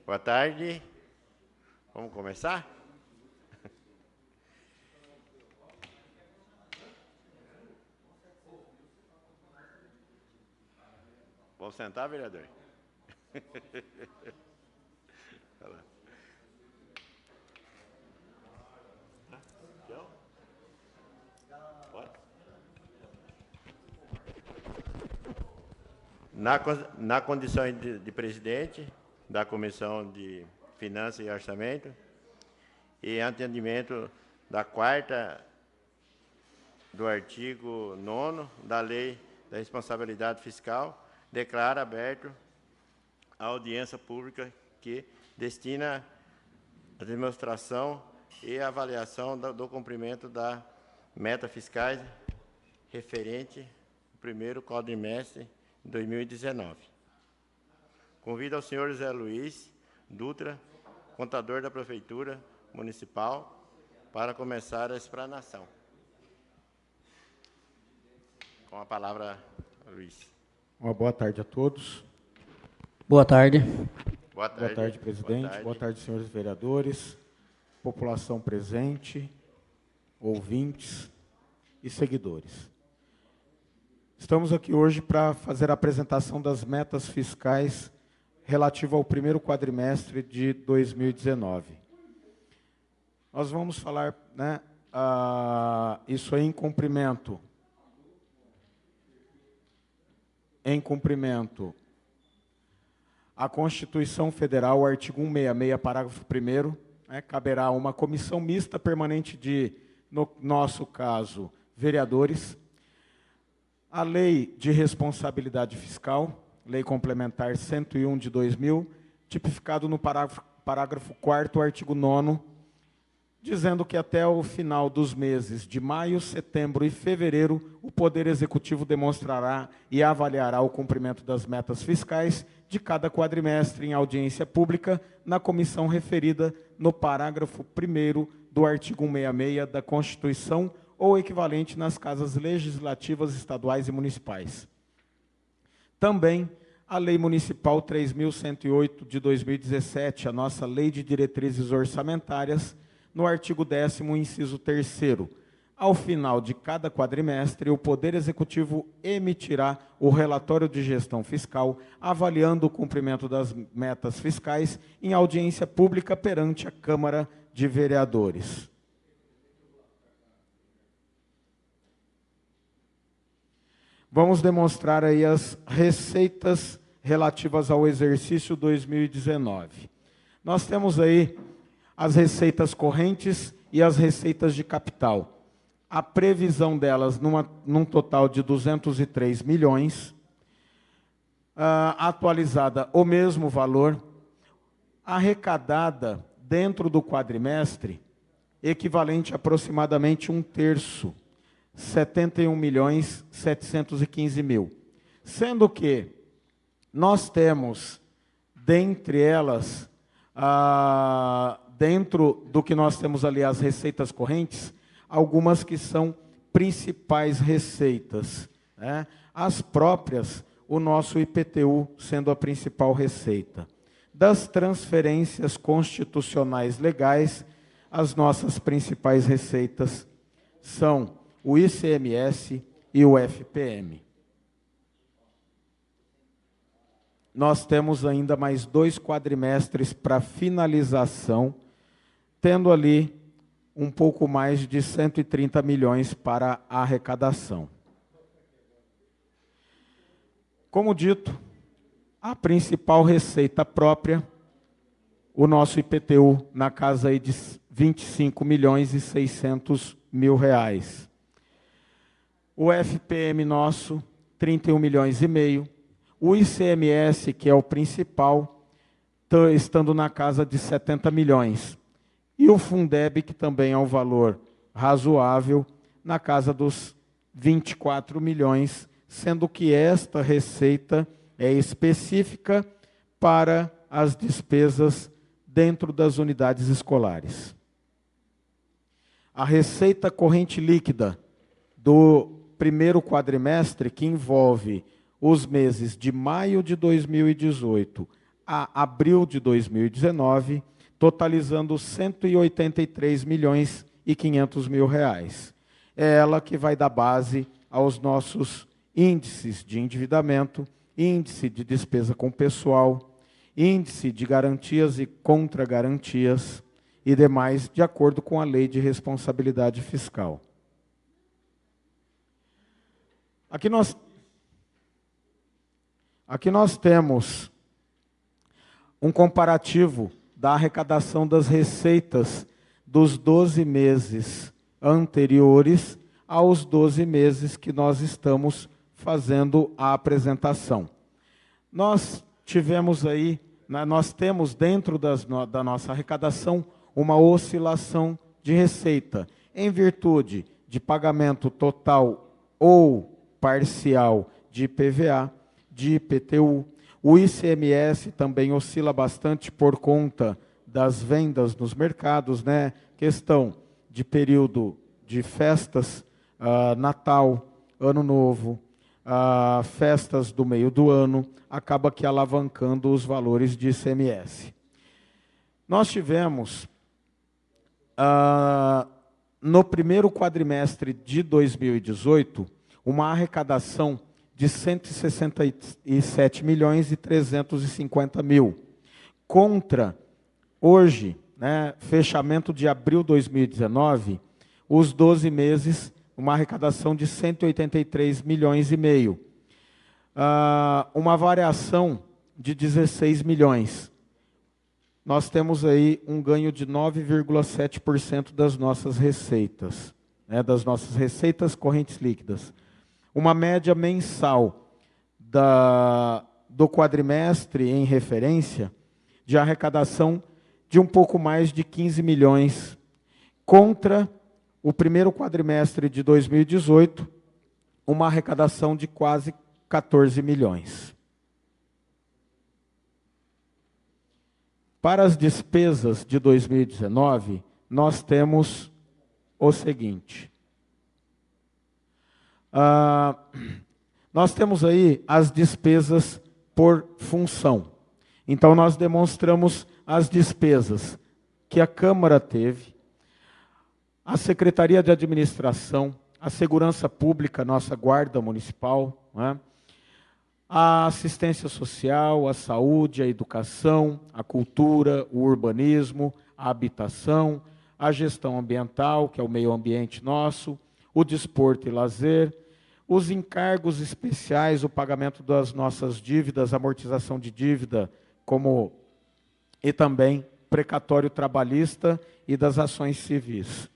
Boa tarde. Vamos começar? Vamos sentar, vereador? Na condição de presidente da Comissão de Finanças e Orçamento, e em atendimento da 4ª do artigo 9º da Lei da Responsabilidade Fiscal, declara aberto a audiência pública que destina a demonstração e avaliação do cumprimento das metas fiscais referente ao primeiro quadrimestre de 2019. Convido ao senhor José Luiz Dutra, contador da Prefeitura Municipal, para começar a explanação. Com a palavra, Luiz. Uma boa tarde a todos. Boa tarde. Boa tarde. Boa tarde, presidente. Boa tarde, senhores vereadores, população presente, ouvintes e seguidores. Estamos aqui hoje para fazer a apresentação das metas fiscais relativas ao primeiro quadrimestre de 2019. Nós vamos falar, isso aí em cumprimento à Constituição Federal, o artigo 166, parágrafo 1º, caberá uma comissão mista permanente de, no nosso caso, vereadores, a Lei de Responsabilidade Fiscal, Lei Complementar 101 de 2000, tipificado no parágrafo 4º, artigo 9º, dizendo que até o final dos meses de maio, setembro e fevereiro, o Poder Executivo demonstrará e avaliará o cumprimento das metas fiscais de cada quadrimestre em audiência pública na comissão referida no parágrafo 1º do artigo 166 da Constituição ou equivalente nas casas legislativas estaduais e municipais. Também a Lei Municipal 3.108 de 2017, a nossa Lei de Diretrizes Orçamentárias, no artigo 10º, inciso 3º. Ao final de cada quadrimestre, o Poder Executivo emitirá o relatório de gestão fiscal, avaliando o cumprimento das metas fiscais em audiência pública perante a Câmara de Vereadores. Vamos demonstrar aí as receitas relativas ao exercício 2019. Nós temos aí as receitas correntes e as receitas de capital. A previsão delas num total de 203 milhões, atualizada o mesmo valor, arrecadada dentro do quadrimestre, equivalente a aproximadamente 1/3, 71.715.000. Sendo que nós temos, dentre elas, dentro do que nós temos ali as receitas correntes, algumas que são principais receitas, as próprias, o nosso IPTU sendo a principal receita. Das transferências constitucionais legais, as nossas principais receitas são o ICMS e o FPM. Nós temos ainda mais 2 quadrimestres para finalização, tendo ali um pouco mais de 130 milhões para a arrecadação. Como dito, a principal receita própria, o nosso IPTU na casa aí de 25.600.000 reais. O FPM nosso, 31,5 milhões. O ICMS, que é o principal, estando na casa de 70 milhões. E o Fundeb, que também é um valor razoável, na casa dos 24 milhões, sendo que esta receita é específica para as despesas dentro das unidades escolares. A receita corrente líquida do primeiro quadrimestre, que envolve os meses de maio de 2018 a abril de 2019, totalizando R$ 183.500.000. É ela que vai dar base aos nossos índices de endividamento, índice de despesa com pessoal, índice de garantias e contragarantias e demais, de acordo com a Lei de Responsabilidade Fiscal. Aqui nós temos um comparativo da arrecadação das receitas dos 12 meses anteriores aos 12 meses que nós estamos fazendo a apresentação. Nós temos dentro da nossa arrecadação uma oscilação de receita, em virtude de pagamento total ou parcial de IPVA, de IPTU. O ICMS também oscila bastante por conta das vendas nos mercados, né? Questão de período de festas, Natal, Ano Novo, festas do meio do ano, acaba que alavancando os valores de ICMS. Nós tivemos, no primeiro quadrimestre de 2018, uma arrecadação de R$ 167.350.000, contra, hoje, né, fechamento de abril de 2019, os 12 meses, uma arrecadação de R$ 183,5 milhões. Uma variação de 16 milhões. Nós temos aí um ganho de 9,7% das nossas receitas, né, das nossas receitas correntes líquidas. Uma média mensal do quadrimestre em referência de arrecadação de um pouco mais de 15 milhões, contra o primeiro quadrimestre de 2018, uma arrecadação de quase 14 milhões. Para as despesas de 2019, nós temos o seguinte. Nós temos aí as despesas por função. Então, nós demonstramos as despesas que a Câmara teve, a Secretaria de Administração, a Segurança Pública, nossa Guarda Municipal, né? A assistência social, a saúde, a educação, a cultura, o urbanismo, a habitação, a gestão ambiental, que é o meio ambiente nosso, o desporto e lazer, os encargos especiais, o pagamento das nossas dívidas, amortização de dívida, e também precatório trabalhista e das ações civis.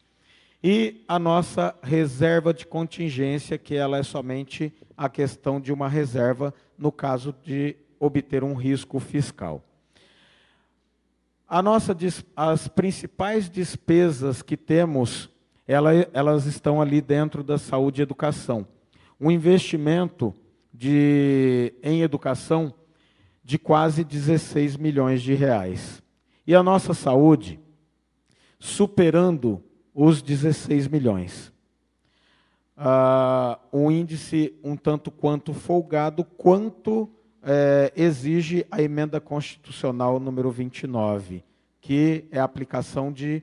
E a nossa reserva de contingência, que ela é somente a questão de uma reserva no caso de obter um risco fiscal. As principais despesas que temos, elas estão ali dentro da saúde e educação. Um investimento em educação de quase 16 milhões de reais. E a nossa saúde superando os 16 milhões. Um índice um tanto quanto folgado, quanto exige a emenda constitucional número 29, que é a aplicação de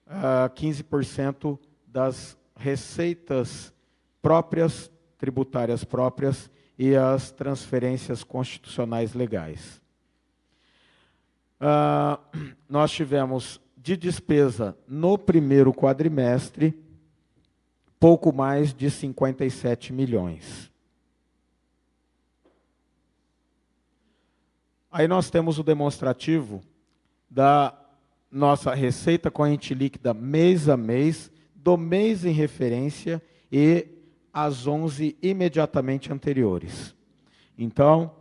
15% das receitas próprias, tributárias próprias, e as transferências constitucionais legais. Nós tivemos de despesa no primeiro quadrimestre pouco mais de 57 milhões. Aí nós temos o demonstrativo da nossa receita corrente líquida mês a mês, do mês em referência e as 11 imediatamente anteriores. Então,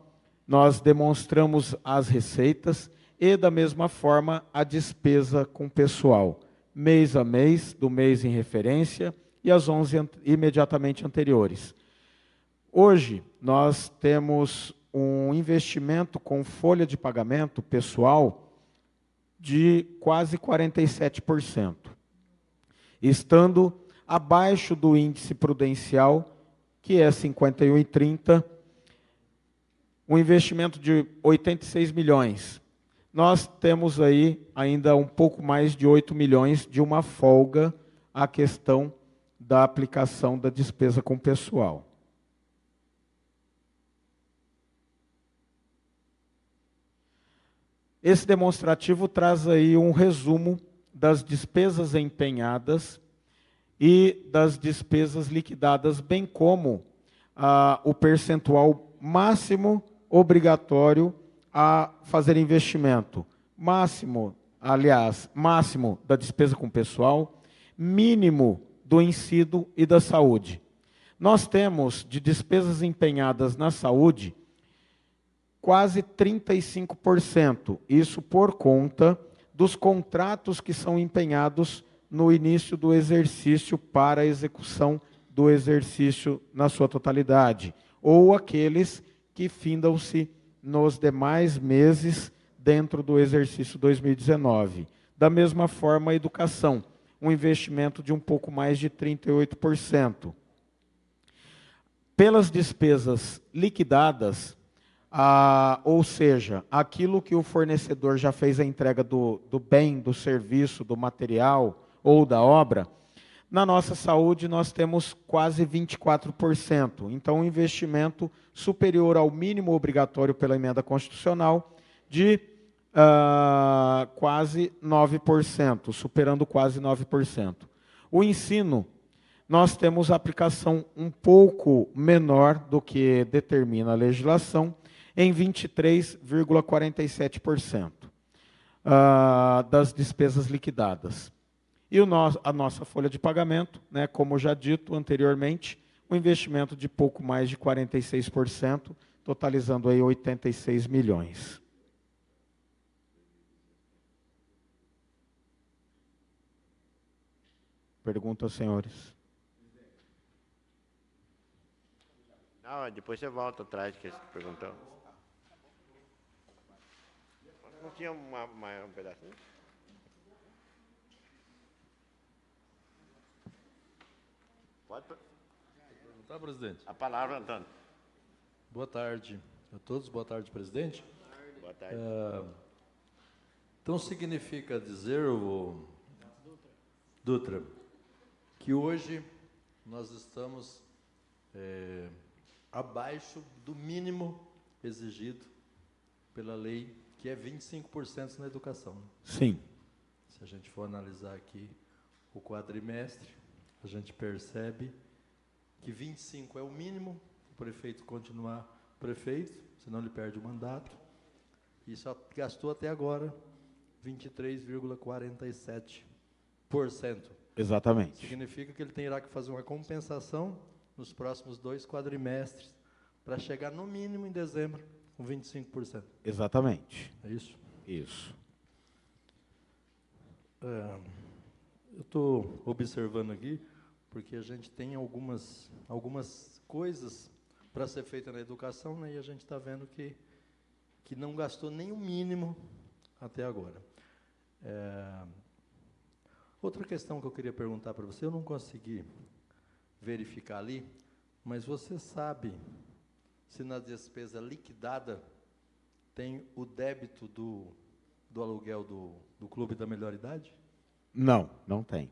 nós demonstramos as receitas e, da mesma forma, a despesa com pessoal, mês a mês, do mês em referência, e as 11 imediatamente anteriores. Hoje, nós temos um investimento com folha de pagamento pessoal de quase 47%, estando abaixo do índice prudencial, que é 51,30%, um investimento de 86 milhões. Nós temos aí ainda um pouco mais de 8 milhões de uma folga à questão da aplicação da despesa com pessoal. Esse demonstrativo traz aí um resumo das despesas empenhadas e das despesas liquidadas, bem como o percentual máximo obrigatório a fazer investimento. Máximo da despesa com pessoal, mínimo do ensino e da saúde. Nós temos, de despesas empenhadas na saúde, quase 35%. Isso por conta dos contratos que são empenhados no início do exercício para a execução do exercício na sua totalidade, ou aqueles que findam-se nos demais meses dentro do exercício 2019. Da mesma forma, a educação, um investimento de um pouco mais de 38%. Pelas despesas liquidadas, ou seja, aquilo que o fornecedor já fez a entrega do bem, do serviço, do material ou da obra, na nossa saúde nós temos quase 24%. Então, um investimento superior ao mínimo obrigatório pela emenda constitucional de quase 9%, superando quase 9%. O ensino, nós temos a aplicação um pouco menor do que determina a legislação, em 23,47% das despesas liquidadas. E a nossa folha de pagamento, né, como já dito anteriormente, um investimento de pouco mais de 46%, totalizando aí 86 milhões. Perguntas, senhores? Não, depois você volta atrás que você perguntou. Não tinha um pedacinho? Pode perguntar, presidente. A palavra, Antônio. Boa tarde a todos. Boa tarde, presidente. Boa tarde. Então, significa dizer, Dutra, que hoje nós estamos abaixo do mínimo exigido pela lei, que é 25% na educação. Sim. Se a gente for analisar aqui o quadrimestre, a gente percebe que 25 é o mínimo, o prefeito continuar prefeito, senão ele perde o mandato, e só gastou até agora 23,47%. Exatamente. Significa que ele terá que fazer uma compensação nos próximos 2 quadrimestres para chegar no mínimo em dezembro com 25%. Exatamente. É isso? Isso. Eu estou observando aqui, porque a gente tem algumas coisas para ser feita na educação, né, e a gente está vendo que não gastou nem o mínimo até agora. Outra questão que eu queria perguntar para você, eu não consegui verificar ali, mas você sabe se na despesa liquidada tem o débito do aluguel do Clube da Melhor Idade? Não, não tem.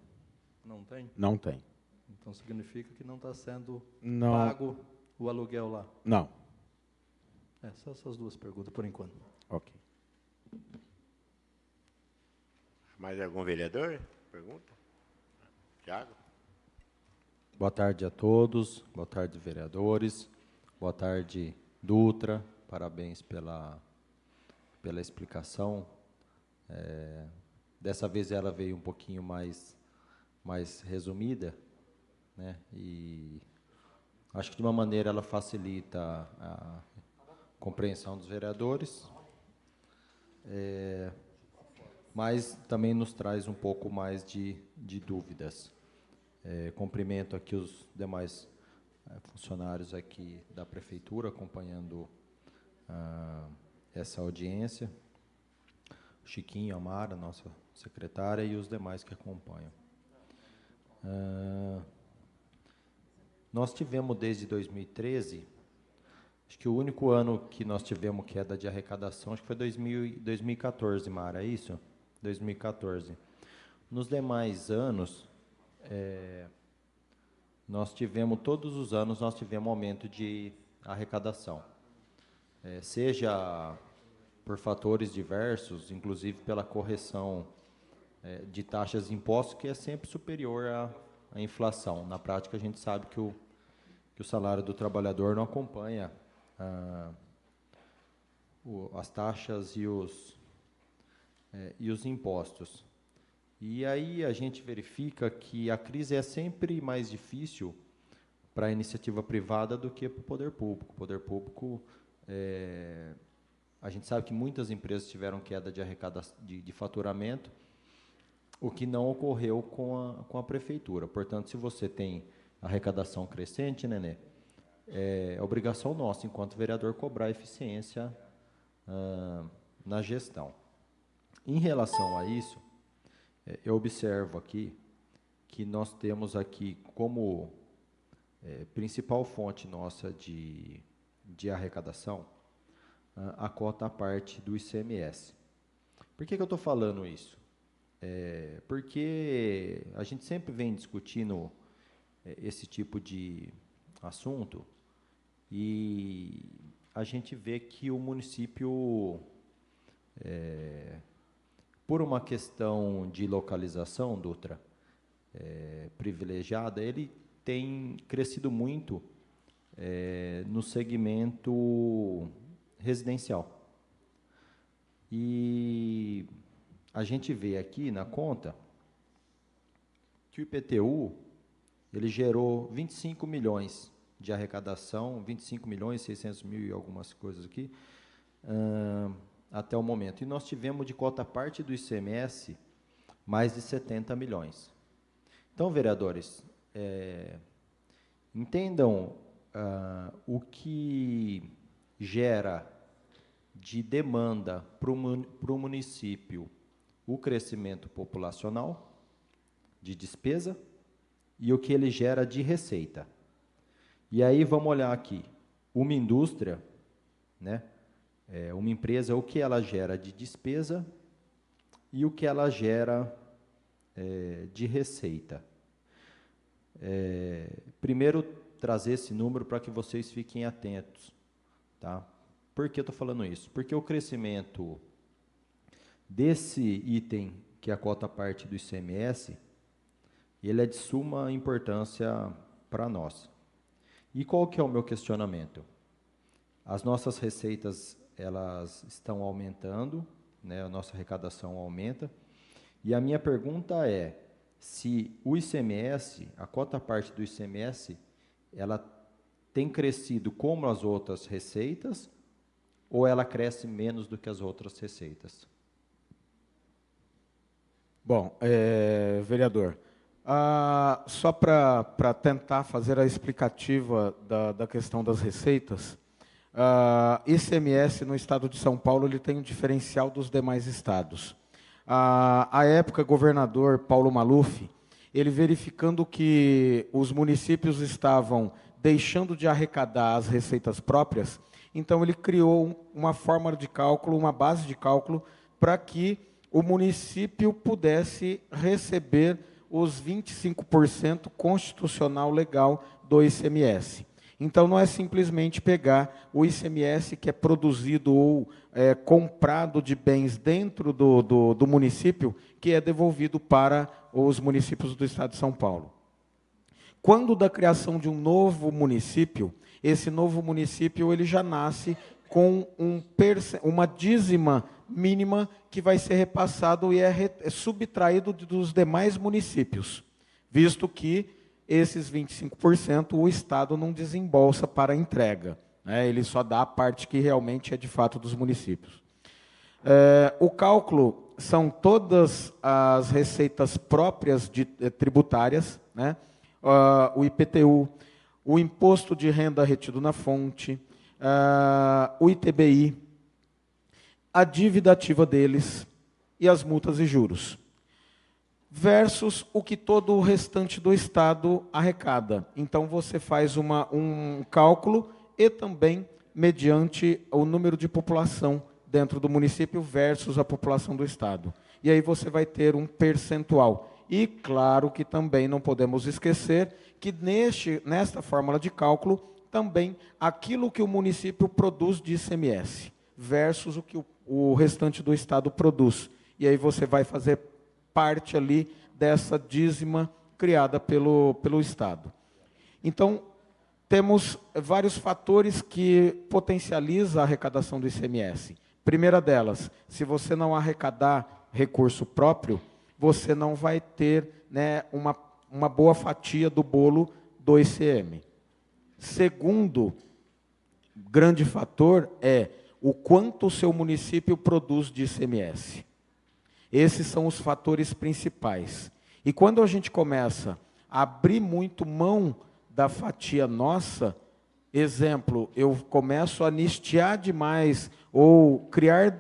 Não tem? Não tem. Então significa que não está sendo Não. pago o aluguel lá? Não. Só essas duas perguntas por enquanto. Ok. Mais algum vereador? Pergunta? Tiago? Boa tarde a todos, boa tarde, vereadores, boa tarde, Dutra, parabéns pela explicação. Dessa vez ela veio um pouquinho mais resumida, né? E acho que de uma maneira ela facilita a compreensão dos vereadores, mas também nos traz um pouco mais de dúvidas. Cumprimento aqui os demais funcionários aqui da prefeitura acompanhando essa audiência, o Chiquinho, a Mara, nossa secretária, e os demais que acompanham. Nós tivemos desde 2013 Acho que o único ano que nós tivemos queda de arrecadação, acho que foi 2014, Mara, é isso? 2014. Nos demais anos, todos os anos nós tivemos aumento de arrecadação. Seja por fatores diversos, inclusive pela correção de taxas de impostos, que é sempre superior à inflação. Na prática, a gente sabe que o salário do trabalhador não acompanha as taxas e os impostos. E aí a gente verifica que a crise é sempre mais difícil para a iniciativa privada do que para o poder público. O poder público, a gente sabe que muitas empresas tiveram queda de faturamento, o que não ocorreu com a prefeitura. Portanto, se você tem arrecadação crescente, Nenê, é obrigação nossa, enquanto vereador, cobrar eficiência na gestão. Em relação a isso, eu observo aqui que nós temos aqui como principal fonte nossa de arrecadação a cota à parte do ICMS. Por que eu estou falando isso? Porque a gente sempre vem discutindo esse tipo de assunto e a gente vê que o município, por uma questão de localização, Dutra, privilegiada, ele tem crescido muito no segmento residencial. E a gente vê aqui na conta que o IPTU ele gerou 25 milhões de arrecadação, 25 milhões, 600 mil e algumas coisas aqui, até o momento. E nós tivemos de cota parte do ICMS mais de 70 milhões. Então, vereadores, entendam o que gera de demanda para o município o crescimento populacional, de despesa, e o que ele gera de receita. E aí vamos olhar aqui, uma indústria, né, uma empresa, o que ela gera de despesa e o que ela gera de receita. Primeiro, trazer esse número para que vocês fiquem atentos. Tá? Por que eu estou falando isso? Porque o crescimento desse item, que é a cota parte do ICMS, ele é de suma importância para nós. E qual que é o meu questionamento? As nossas receitas, elas estão aumentando, né? A nossa arrecadação aumenta, e a minha pergunta é, se o ICMS, a cota parte do ICMS, ela tem crescido como as outras receitas, ou ela cresce menos do que as outras receitas? Bom, vereador, só para tentar fazer a explicativa da questão das receitas, ICMS no estado de São Paulo ele tem um diferencial dos demais estados. À época, governador Paulo Maluf, ele verificando que os municípios estavam deixando de arrecadar as receitas próprias, então ele criou uma forma de cálculo, uma base de cálculo, para que o município pudesse receber os 25% constitucional legal do ICMS. Então, não é simplesmente pegar o ICMS que é produzido ou comprado de bens dentro do município, que é devolvido para os municípios do estado de São Paulo. Quando da criação de um novo município, esse novo município ele já nasce com uma dízima mínima que vai ser repassado e é subtraído dos demais municípios, visto que esses 25% o Estado não desembolsa para a entrega, né? Ele só dá a parte que realmente é de fato dos municípios. O cálculo são todas as receitas próprias tributárias, né? O IPTU, o Imposto de Renda Retido na Fonte, o ITBI, a dívida ativa deles e as multas e juros, versus o que todo o restante do Estado arrecada. Então, você faz um cálculo e também mediante o número de população dentro do município versus a população do estado. E aí você vai ter um percentual. E claro que também não podemos esquecer que nesta fórmula de cálculo, também aquilo que o município produz de ICMS versus o que o restante do estado produz. E aí você vai fazer parte ali dessa dízima criada pelo estado. Então, temos vários fatores que potencializam a arrecadação do ICMS. Primeira delas, se você não arrecadar recurso próprio, você não vai ter, né, uma boa fatia do bolo do ICM. Segundo grande fator é o quanto o seu município produz de ICMS. Esses são os fatores principais. E quando a gente começa a abrir muito mão da fatia nossa, exemplo, eu começo a anistiar demais ou criar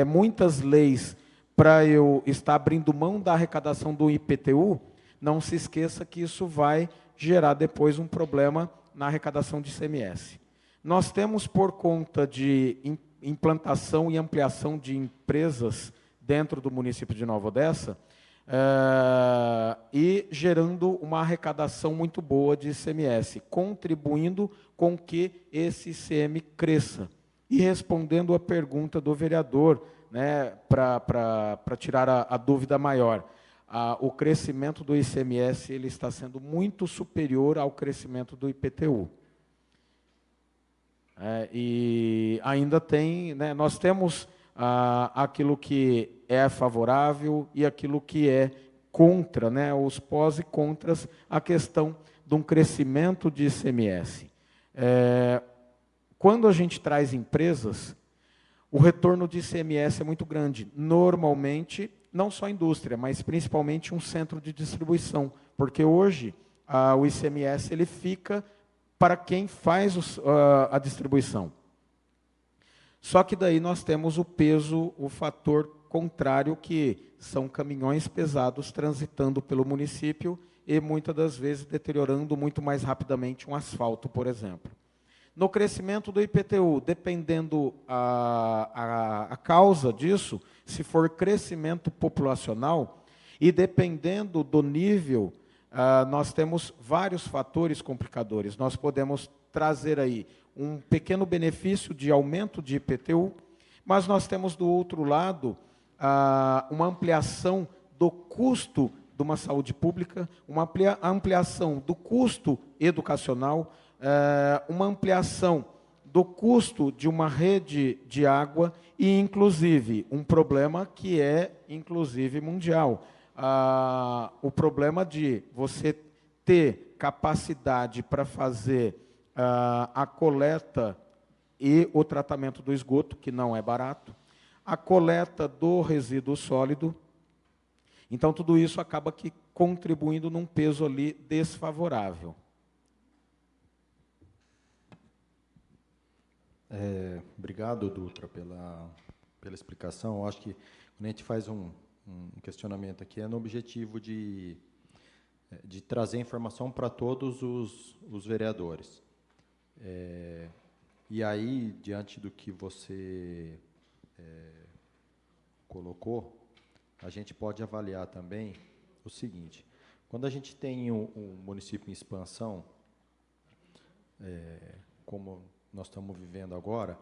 muitas leis para eu estar abrindo mão da arrecadação do IPTU, não se esqueça que isso vai gerar depois um problema na arrecadação de ICMS. Nós temos, por conta de implantação e ampliação de empresas dentro do município de Nova Odessa, e gerando uma arrecadação muito boa de ICMS, contribuindo com que esse ICM cresça. E respondendo a pergunta do vereador, né, para tirar a dúvida maior, o crescimento do ICMS ele está sendo muito superior ao crescimento do IPTU. E ainda tem, né, nós temos aquilo que é favorável e aquilo que é contra, né, os pós e contras, a questão de um crescimento de ICMS. Quando a gente traz empresas, o retorno de ICMS é muito grande. Normalmente, não só a indústria, mas principalmente um centro de distribuição, porque hoje o ICMS ele fica para quem faz a distribuição. Só que daí nós temos o peso, o fator contrário, que são caminhões pesados transitando pelo município e muitas das vezes deteriorando muito mais rapidamente um asfalto, por exemplo. No crescimento do IPTU, dependendo a causa disso, se for crescimento populacional, e dependendo do nível, nós temos vários fatores complicadores. Nós podemos trazer aí um pequeno benefício de aumento de IPTU, mas nós temos do outro lado uma ampliação do custo de uma saúde pública, uma ampliação do custo educacional, uma ampliação do custo de uma rede de água e, inclusive, um problema que é, inclusive, mundial. O problema de você ter capacidade para fazer a coleta e o tratamento do esgoto, que não é barato, a coleta do resíduo sólido. Então, tudo isso acaba que contribuindo num peso ali desfavorável. Obrigado, Dutra, pela explicação. Eu acho que quando a gente faz um questionamento aqui, é no objetivo de trazer informação para todos os vereadores. E aí, diante do que você colocou, a gente pode avaliar também o seguinte: quando a gente tem um município em expansão, como nós estamos vivendo agora,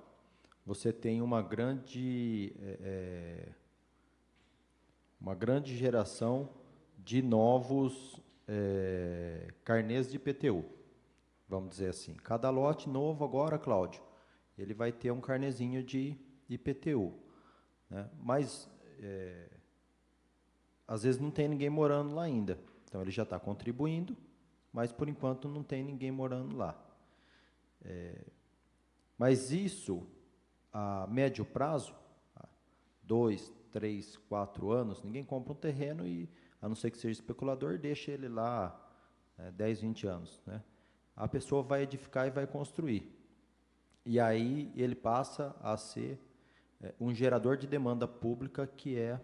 você tem uma grande geração de novos carnês de IPTU, vamos dizer assim. Cada lote novo agora, Cláudio, ele vai ter um carnezinho de IPTU, né? Mas, às vezes, não tem ninguém morando lá ainda. Então, ele já está contribuindo, mas, por enquanto, não tem ninguém morando lá. Mas isso, a médio prazo, 2, 3, 4 anos, ninguém compra um terreno e, a não ser que seja especulador, deixa ele lá 10, 20 anos, né? A pessoa vai edificar e vai construir. E aí ele passa a ser um gerador de demanda pública, que é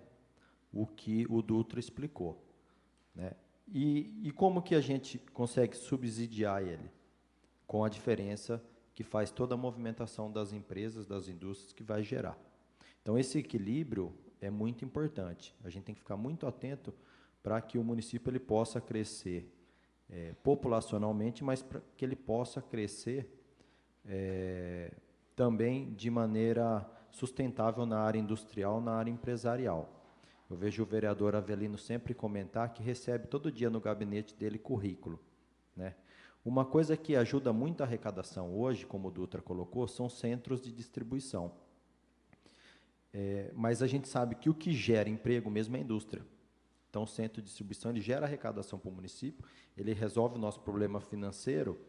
o que o Dutra explicou, né? E como que a gente consegue subsidiar ele? Com a diferença que faz toda a movimentação das empresas, das indústrias que vai gerar. Então, esse equilíbrio é muito importante. A gente tem que ficar muito atento para que o município ele possa crescer populacionalmente, mas para que ele possa crescer também de maneira sustentável na área industrial, na área empresarial. Eu vejo o vereador Avelino sempre comentar que recebe todo dia no gabinete dele currículo, né? Uma coisa que ajuda muito a arrecadação hoje, como o Dutra colocou, são centros de distribuição. Mas a gente sabe que o que gera emprego mesmo é a indústria. Então, o centro de distribuição ele gera arrecadação para o município, ele resolve o nosso problema financeiro,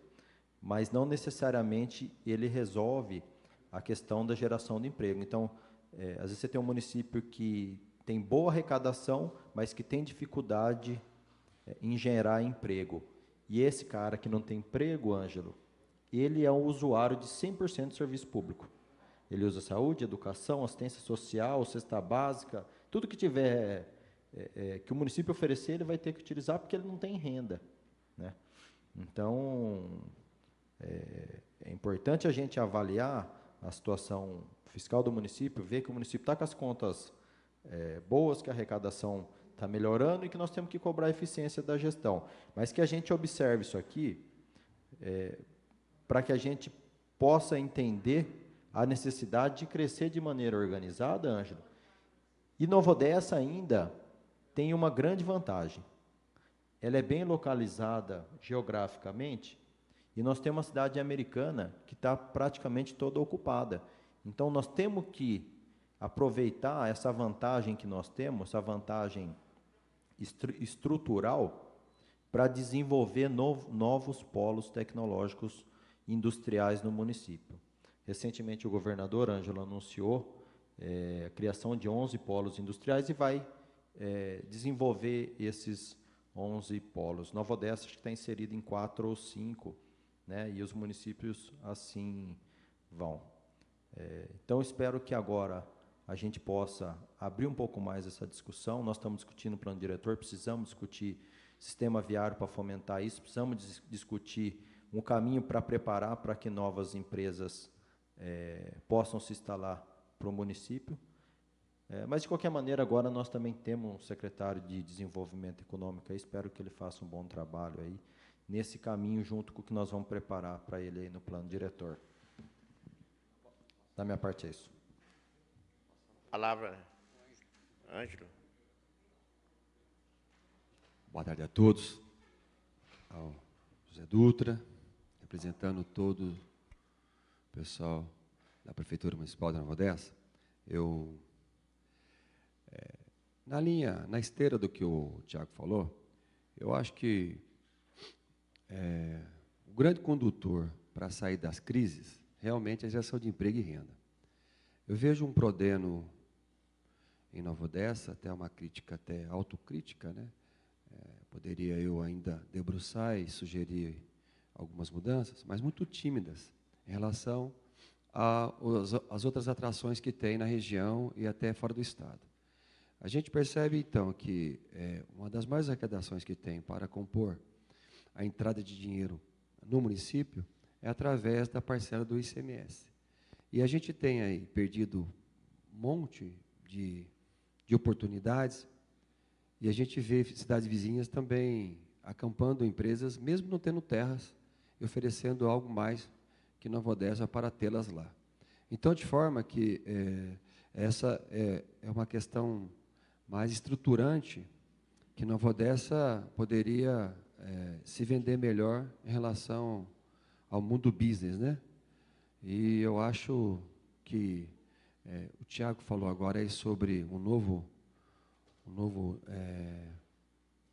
mas não necessariamente ele resolve a questão da geração de emprego. Então, às vezes você tem um município que tem boa arrecadação, mas que tem dificuldade em gerar emprego. E esse cara que não tem emprego, Ângelo, ele é um usuário de 100% de serviço público. Ele usa saúde, educação, assistência social, cesta básica, tudo que tiver, que o município oferecer, ele vai ter que utilizar porque ele não tem renda, né? Então, é importante a gente avaliar a situação fiscal do município, ver que o município está com as contas boas, que a arrecadação está melhorando e que nós temos que cobrar a eficiência da gestão. Mas que a gente observe isso aqui, para que a gente possa entender a necessidade de crescer de maneira organizada, Ângelo. E Nova Odessa ainda tem uma grande vantagem. Ela é bem localizada geograficamente e nós temos uma cidade americana que está praticamente toda ocupada. Então, nós temos que aproveitar essa vantagem que nós temos, essa vantagem estrutural, para desenvolver novos polos tecnológicos industriais no município. Recentemente, o governador Ângelo anunciou a criação de 11 polos industriais e vai desenvolver esses 11 polos. Nova Odessa acho que está inserida em 4 ou 5, né, e os municípios assim vão. Então, espero que agora a gente possa abrir um pouco mais essa discussão. Nós estamos discutindo o plano diretor, precisamos discutir sistema viário para fomentar isso, precisamos discutir um caminho para preparar para que novas empresas possam se instalar para o município. Mas, de qualquer maneira, agora nós também temos um secretário de Desenvolvimento Econômico, aí, espero que ele faça um bom trabalho aí, nesse caminho, junto com o que nós vamos preparar para ele aí no plano diretor. Da minha parte é isso. Palavra, Ângelo. Boa tarde a todos. Ao José Dutra, representando todo o pessoal da Prefeitura Municipal de Nova Odessa. Eu, na esteira do que o Tiago falou, eu acho que o grande condutor para sair das crises realmente é a geração de emprego e renda. Eu vejo um Prodeno em Nova Odessa, até uma crítica, até autocrítica, né? Poderia eu ainda debruçar e sugerir algumas mudanças, mas muito tímidas em relação às outras atrações que tem na região e até fora do estado. A gente percebe, então, que uma das maiores arrecadações que tem para compor a entrada de dinheiro no município é através da parcela do ICMS. E a gente tem aí perdido um monte de oportunidades, e a gente vê cidades vizinhas também acampando empresas, mesmo não tendo terras, e oferecendo algo mais que Nova Odessa para tê-las lá. Então, de forma que essa é uma questão mais estruturante, que Nova Odessa poderia se vender melhor em relação ao mundo business, né? E eu acho que o Tiago falou agora aí sobre um novo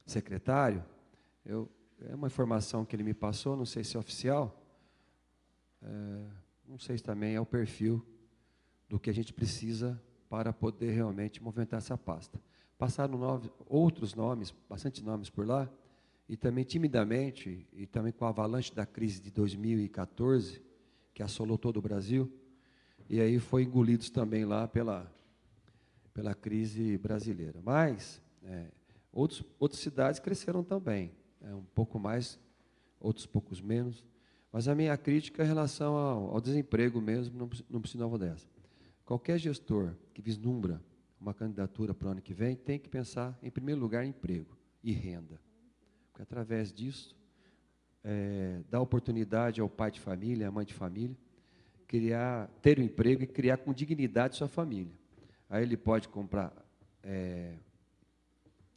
secretário. É uma informação que ele me passou, não sei se é oficial, não sei se também é o perfil do que a gente precisa para poder realmente movimentar essa pasta. Passaram outros nomes, bastante nomes por lá, e também timidamente, e também com a avalanche da crise de 2014, que assolou todo o Brasil, e aí foi engolidos também lá pela crise brasileira. Mas outras cidades cresceram também, um pouco mais, outros poucos menos, Mas a minha crítica é em relação ao desemprego mesmo, não precisa Nova Odessa. Qualquer gestor que vislumbra uma candidatura para o ano que vem tem que pensar, em primeiro lugar, em emprego e renda. Porque, através disso, dá oportunidade ao pai de família, à mãe de família, ter um emprego e criar com dignidade sua família. Aí ele pode comprar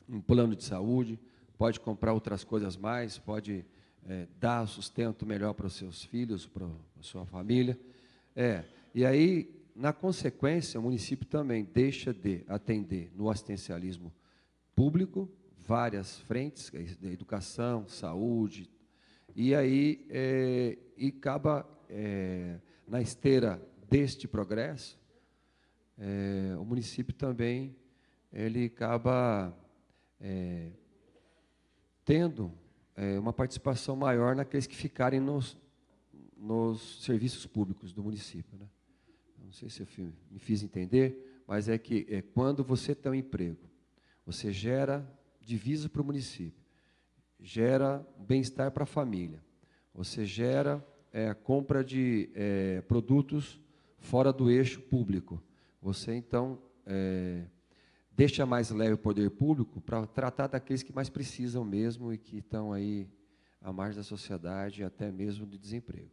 um plano de saúde, pode comprar outras coisas mais, pode dar sustento melhor para os seus filhos, para a sua família. E aí, na consequência, o município também deixa de atender no assistencialismo público, várias frentes, educação, saúde, e aí acaba, na esteira deste progresso, o município também ele acaba tendo uma participação maior naqueles que ficarem nos serviços públicos do município, né? Não sei se eu me fiz entender, mas é que quando você tem um emprego, você gera divisa para o município, gera bem-estar para a família, você gera compra de produtos fora do eixo público. Você, então, deixa mais leve o poder público para tratar daqueles que mais precisam mesmo e que estão aí à margem da sociedade, até mesmo de desemprego,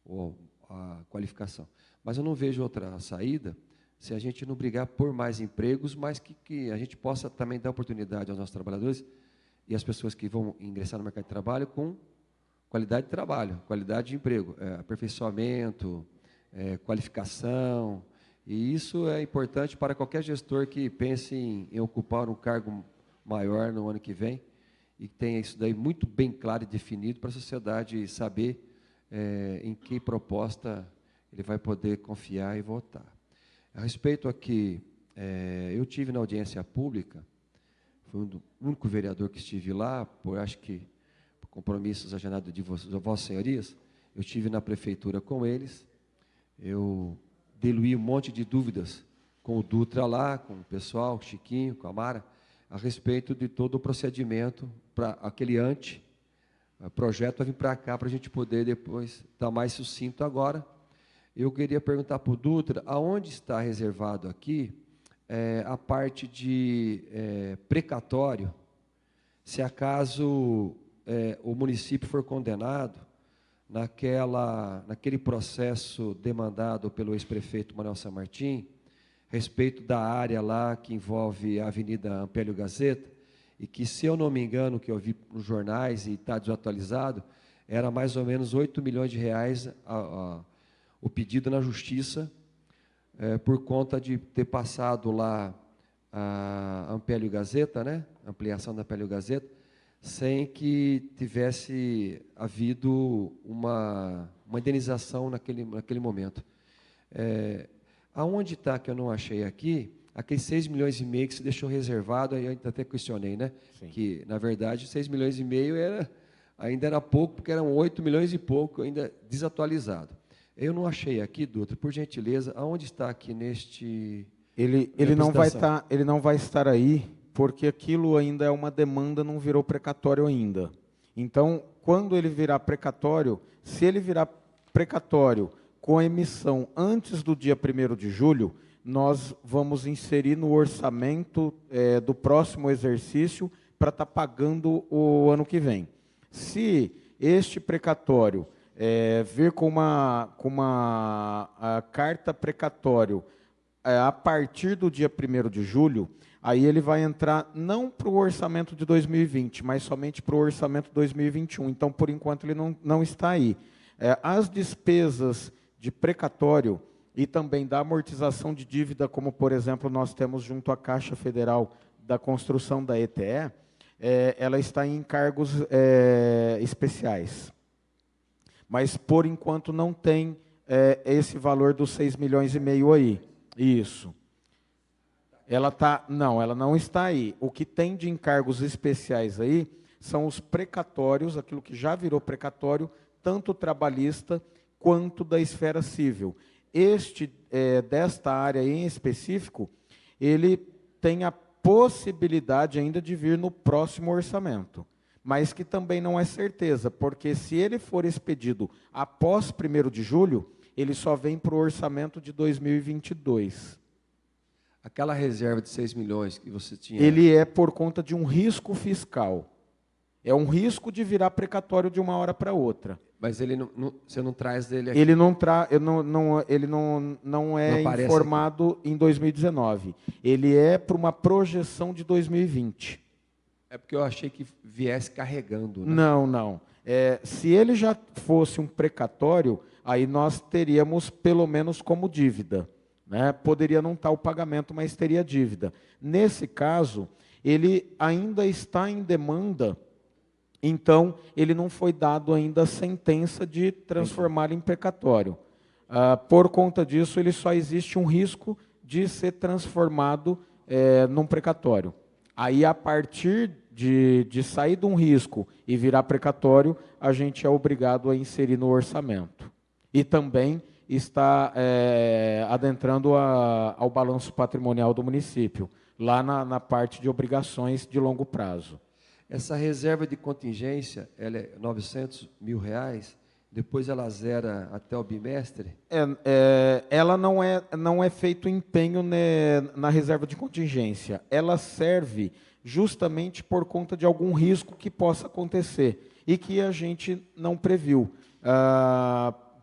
ou a qualificação. Mas eu não vejo outra saída se a gente não brigar por mais empregos, mas que a gente possa também dar oportunidade aos nossos trabalhadores e às pessoas que vão ingressar no mercado de trabalho com qualidade de trabalho, qualidade de emprego, aperfeiçoamento, qualificação. E isso é importante para qualquer gestor que pense em ocupar um cargo maior no ano que vem e tenha isso daí muito bem claro e definido para a sociedade saber em que proposta ele vai poder confiar e votar. A respeito aqui, eu tive na audiência pública, fui o único vereador que estive lá, acho que por compromissos agendados de vossas senhorias, eu estive na prefeitura com eles, eu diluí um monte de dúvidas com o Dutra lá, com o pessoal, o Chiquinho, com a Mara, a respeito de todo o procedimento para aquele projeto vai vir para cá para a gente poder depois estar mais sucinto agora. Eu queria perguntar para o Dutra, aonde está reservado aqui a parte de precatório, se acaso o município for condenado naquele processo demandado pelo ex-prefeito Manuel San Martín, respeito da área lá que envolve a Avenida Ampélio Gazeta, e que, se eu não me engano, que eu vi nos jornais e está desatualizado, era mais ou menos 8 milhões de reais o pedido na justiça, por conta de ter passado lá a Ampélio Gazeta, né, ampliação da Ampélio Gazeta, sem que tivesse havido uma indenização naquele momento. Aonde está, que eu não achei aqui, aqueles 6 milhões e meio que se deixou reservado, aí eu até questionei, né? Sim. Que, na verdade, 6 milhões e meio ainda era pouco, porque eram 8 milhões e pouco, ainda desatualizado. Eu não achei aqui, Dutra, por gentileza, aonde está aqui neste... Ele não vai estar aí, porque aquilo ainda é uma demanda, não virou precatório ainda. Então, quando ele virar precatório, se ele virar precatório com a emissão antes do dia 1º de julho, nós vamos inserir no orçamento do próximo exercício para estar pagando o ano que vem. Se este precatório vir com uma carta precatório a partir do dia 1º de julho, aí ele vai entrar não para o orçamento de 2020, mas somente para o orçamento de 2021. Então, por enquanto, ele não está aí. As despesas de precatório e também da amortização de dívida, como, por exemplo, nós temos junto à Caixa Federal da construção da ETE, ela está em encargos especiais. Mas, por enquanto, não tem esse valor dos 6 milhões e meio aí. Isso. Ela não está aí. O que tem de encargos especiais aí são os precatórios, aquilo que já virou precatório, tanto trabalhista quanto da esfera civil. Desta área em específico, ele tem a possibilidade ainda de vir no próximo orçamento. mas que também não é certeza, porque se ele for expedido após 1º de julho, ele só vem para o orçamento de 2022. Aquela reserva de 6 milhões que você tinha... Ele é por conta de um risco fiscal. É um risco de virar precatório de uma hora para outra. Mas ele você não traz dele aqui? Ele não é informado aqui em 2019. Ele é para uma projeção de 2020. É porque eu achei que viesse carregando. Né? Não. Se ele já fosse um precatório, aí nós teríamos pelo menos como dívida. Né? Poderia não estar o pagamento, mas teria dívida. Nesse caso, ele ainda está em demanda, então ele não foi dado ainda a sentença de transformar em precatório. Por conta disso, ele só existe um risco de ser transformado num precatório. Aí, a partir de sair de um risco e virar precatório, a gente é obrigado a inserir no orçamento. E também está adentrando ao balanço patrimonial do município, lá na parte de obrigações de longo prazo. Essa reserva de contingência, ela é R$900 mil, depois ela zera até o bimestre? Ela não é feito empenho na reserva de contingência. Ela serve justamente por conta de algum risco que possa acontecer e que a gente não previu.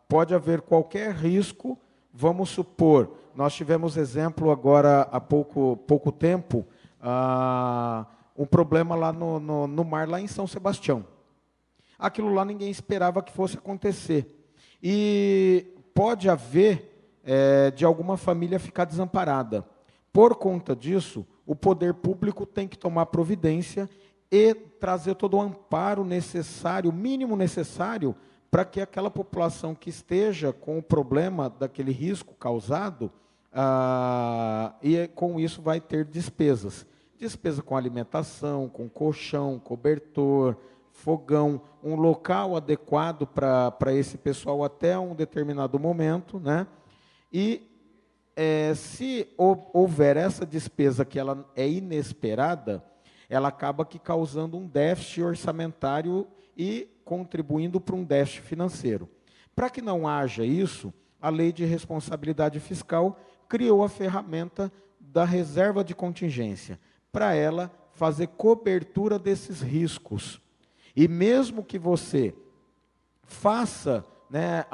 Pode haver qualquer risco, vamos supor, nós tivemos exemplo agora há pouco tempo, um problema lá no mar, lá em São Sebastião. Aquilo lá ninguém esperava que fosse acontecer. E pode haver de alguma família ficar desamparada. Por conta disso, o poder público tem que tomar providência e trazer todo o amparo necessário, o mínimo necessário, para que aquela população que esteja com o problema daquele risco causado, e com isso vai ter despesas. Despesa com alimentação, com colchão, cobertor, fogão, um local adequado para esse pessoal até um determinado momento, né? E se houver essa despesa que ela é inesperada, ela acaba que causando um déficit orçamentário e contribuindo para um déficit financeiro. Para que não haja isso, a Lei de Responsabilidade Fiscal criou a ferramenta da reserva de contingência, para ela fazer cobertura desses riscos. E mesmo que você faça, né,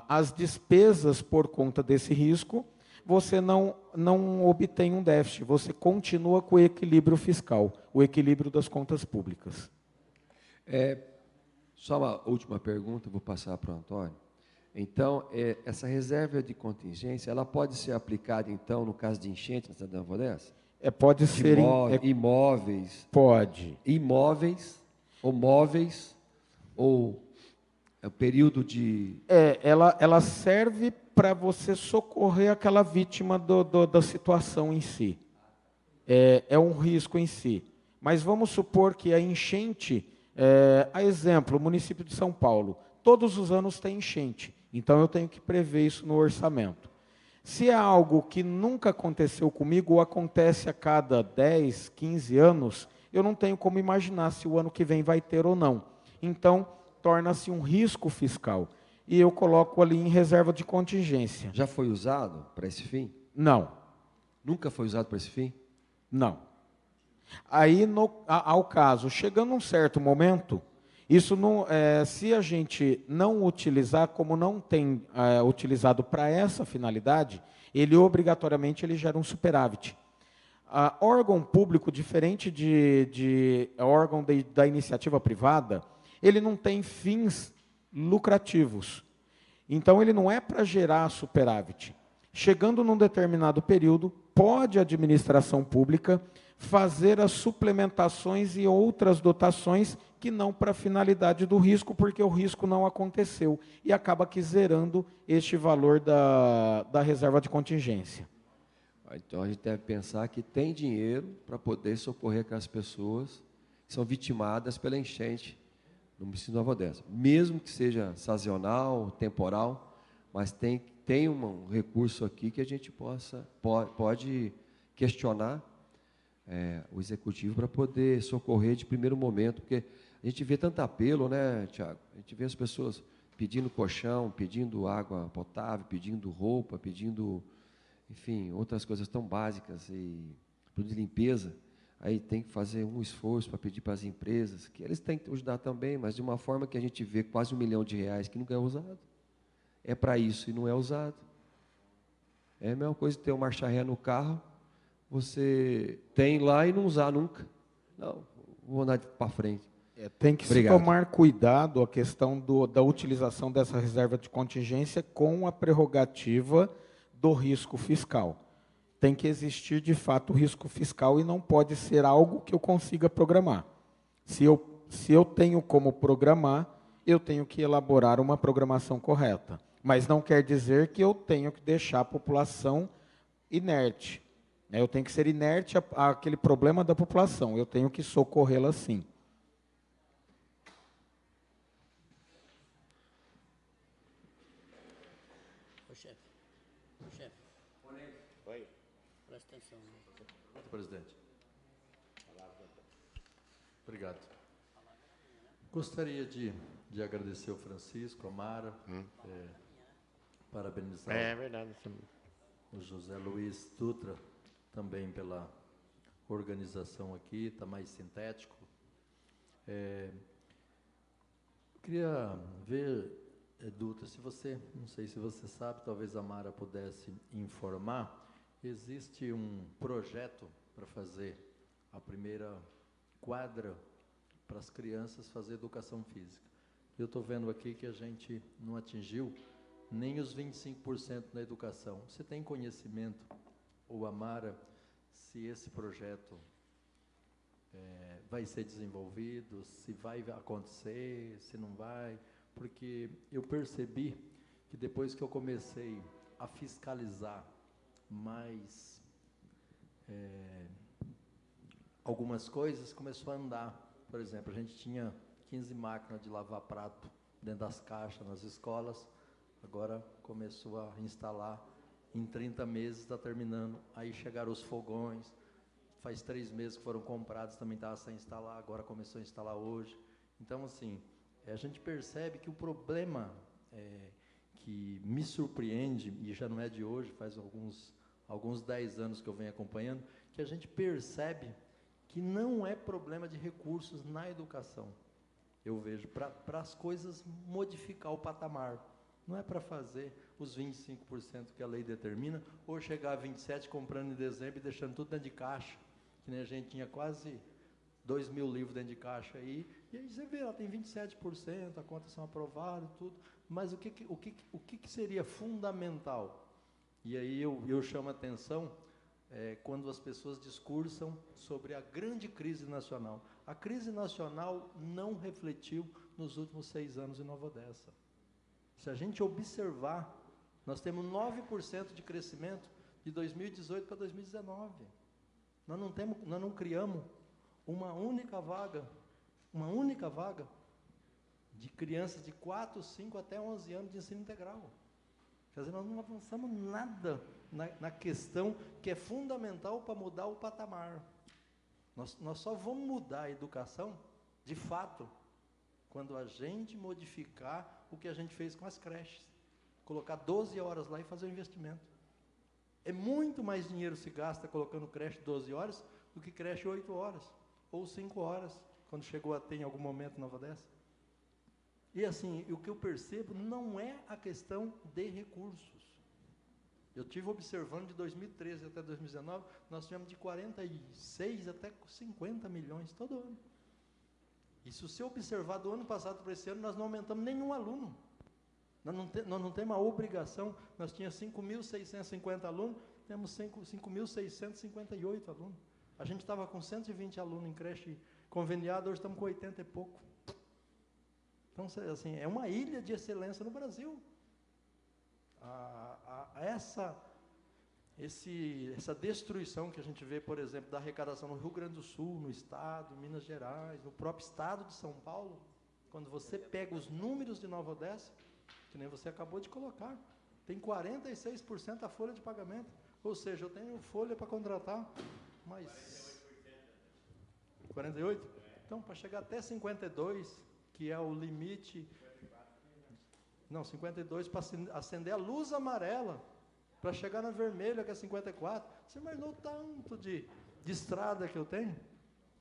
as despesas por conta desse risco, você não obtém um déficit, você continua com o equilíbrio fiscal, o equilíbrio das contas públicas. Só uma última pergunta, vou passar para o Antônio. Então, essa reserva de contingência, ela pode ser aplicada, então, no caso de enchente na cidade de Nova Odessa? Pode ser... Imóveis? Pode. Imóveis, ou móveis, ou o período de... Ela serve para você socorrer aquela vítima da situação em si. É um risco em si. Mas vamos supor que a enchente... a exemplo, o município de São Paulo, todos os anos tem enchente, então eu tenho que prever isso no orçamento. Se é algo que nunca aconteceu comigo, ou acontece a cada 10, 15 anos, eu não tenho como imaginar se o ano que vem vai ter ou não. Então, torna-se um risco fiscal. E eu coloco ali em reserva de contingência. Já foi usado para esse fim? Não. Nunca foi usado para esse fim? Não. Aí, ao caso, chegando a um certo momento, isso não, se a gente não utilizar, como não tem utilizado para essa finalidade, ele obrigatoriamente gera um superávit. Órgão público, diferente de órgão da iniciativa privada, ele não tem fins lucrativos. Então, ele não é para gerar superávit. Chegando num determinado período, pode a administração pública fazer as suplementações e outras dotações que não para a finalidade do risco, porque o risco não aconteceu, e acaba que zerando este valor da reserva de contingência. Então, a gente deve pensar que tem dinheiro para poder socorrer aquelas pessoas que são vitimadas pela enchente no município de Nova Odessa. Mesmo que seja sazonal, temporal, mas tem um recurso aqui que a gente pode questionar o executivo para poder socorrer de primeiro momento, porque a gente vê tanto apelo, né, Tiago? A gente vê as pessoas pedindo colchão, pedindo água potável, pedindo roupa, pedindo, enfim, outras coisas tão básicas e produto de limpeza. Aí tem que fazer um esforço para pedir para as empresas, que eles têm que ajudar também, mas de uma forma que a gente vê quase R$ 1 milhão que nunca é usado. É para isso e não é usado. É a mesma coisa que ter um marcha-ré no carro, você tem lá e não usar nunca. Não, vou andar para frente. Tem que se Obrigado. tomar cuidado a questão da utilização dessa reserva de contingência com a prerrogativa do risco fiscal. Tem que existir, de fato, o risco fiscal e não pode ser algo que eu consiga programar. Se eu tenho como programar, eu tenho que elaborar uma programação correta. Mas não quer dizer que eu tenho que deixar a população inerte. Eu tenho que ser inerte àquele problema da população. Eu tenho que socorrê-la sim. Ô, chefe. Oi. Presta atenção. Muito, presidente. Obrigado. Gostaria de agradecer ao Francisco, a Mara, parabenizar É verdade. o José Luiz Dutra também pela organização aqui, está mais sintético. Queria ver, Dutra, se você, não sei se você sabe, talvez a Mara pudesse informar, existe um projeto para fazer a primeira quadra para as crianças fazer educação física. Eu estou vendo aqui que a gente não atingiu nem os 25% na educação. Você tem conhecimento, ou a Mara, se esse projeto vai ser desenvolvido, se vai acontecer, se não vai? Porque eu percebi que depois que eu comecei a fiscalizar mais algumas coisas, começou a andar. Por exemplo, a gente tinha 15 máquinas de lavar prato dentro das caixas nas escolas, agora começou a instalar, em 30 meses está terminando, aí chegaram os fogões, faz 3 meses que foram comprados, também estava sem instalar, agora começou a instalar hoje. Então, assim, a gente percebe que o problema que me surpreende, e já não é de hoje, faz alguns 10 anos que eu venho acompanhando, que a gente percebe que não é problema de recursos na educação. Eu vejo, para as coisas modificar o patamar. Não é para fazer os 25% que a lei determina, ou chegar a 27% comprando em dezembro e deixando tudo dentro de caixa, que nem a gente tinha quase 2.000 livros dentro de caixa aí, e aí você vê, ela tem 27%, a contas são aprovadas, tudo, mas o que seria fundamental? E aí eu chamo a atenção quando as pessoas discursam sobre a grande crise nacional. A crise nacional não refletiu nos últimos 6 anos em Nova Odessa. Se a gente observar, nós temos 9% de crescimento de 2018 para 2019. Nós não criamos uma única vaga de crianças de 4, 5 até 11 anos de ensino integral. Quer dizer, nós não avançamos nada na questão que é fundamental para mudar o patamar. Nós só vamos mudar a educação, de fato, quando a gente modificar o que a gente fez com as creches. Colocar 12 horas lá e fazer o investimento. É muito mais dinheiro se gasta colocando creche 12 horas do que creche 8 horas, ou 5 horas, quando chegou a ter em algum momento Nova Odessa. E assim, o que eu percebo não é a questão de recursos. Eu estive observando de 2013 até 2019, nós tivemos de 46 até 50 milhões todo ano. E se você observar do ano passado para esse ano, nós não aumentamos nenhum aluno. Nós não temos a obrigação, nós tínhamos 5.650 alunos, temos 5.658 alunos. A gente estava com 120 alunos em creche conveniada, hoje estamos com 80 e pouco. Então, assim, é uma ilha de excelência no Brasil. Essa destruição que a gente vê, por exemplo, da arrecadação no Rio Grande do Sul, no Estado, em Minas Gerais, no próprio Estado de São Paulo, quando você pega os números de Nova Odessa, que nem você acabou de colocar, tem 46% a folha de pagamento, ou seja, eu tenho folha para contratar, mas 48? Então, para chegar até 52, que é o limite... Não, 52 para acender a luz amarela, para chegar na vermelha, que é 54. Você imaginou o tanto de estrada que eu tenho?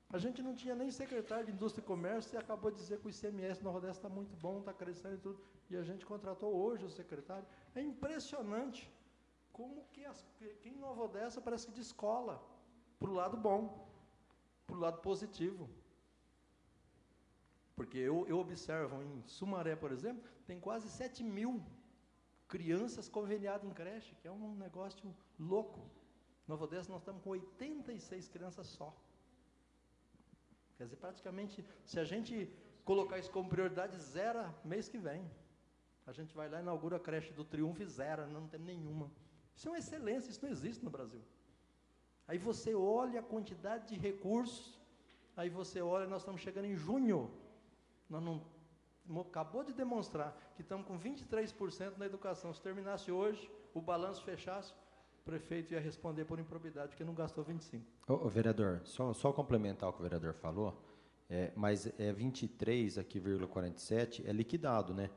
A gente não tinha nem secretário de Indústria e Comércio e acabou de dizer que o ICMS no Nordeste está muito bom, está crescendo e tudo. E a gente contratou hoje o secretário. É impressionante como que em Nova Odessa parece que descola para o lado bom, para o lado positivo. Porque eu observo em Sumaré, por exemplo, tem quase 7.000 crianças conveniadas em creche, que é um negócio louco. Nova Odessa nós estamos com 86 crianças só. Quer dizer, praticamente, se a gente colocar isso como prioridade, zera mês que vem. A gente vai lá e inaugura a creche do Triunfo e zera, não tem nenhuma. Isso é uma excelência, isso não existe no Brasil. Aí você olha a quantidade de recursos, aí você olha, nós estamos chegando em junho, nós não acabou de demonstrar que estamos com 23% na educação. Se terminasse hoje, o balanço fechasse, o prefeito ia responder por improbidade, porque não gastou 25%. Ô, vereador, só complementar o que o vereador falou, mas 23 aqui, 47, é liquidado, né?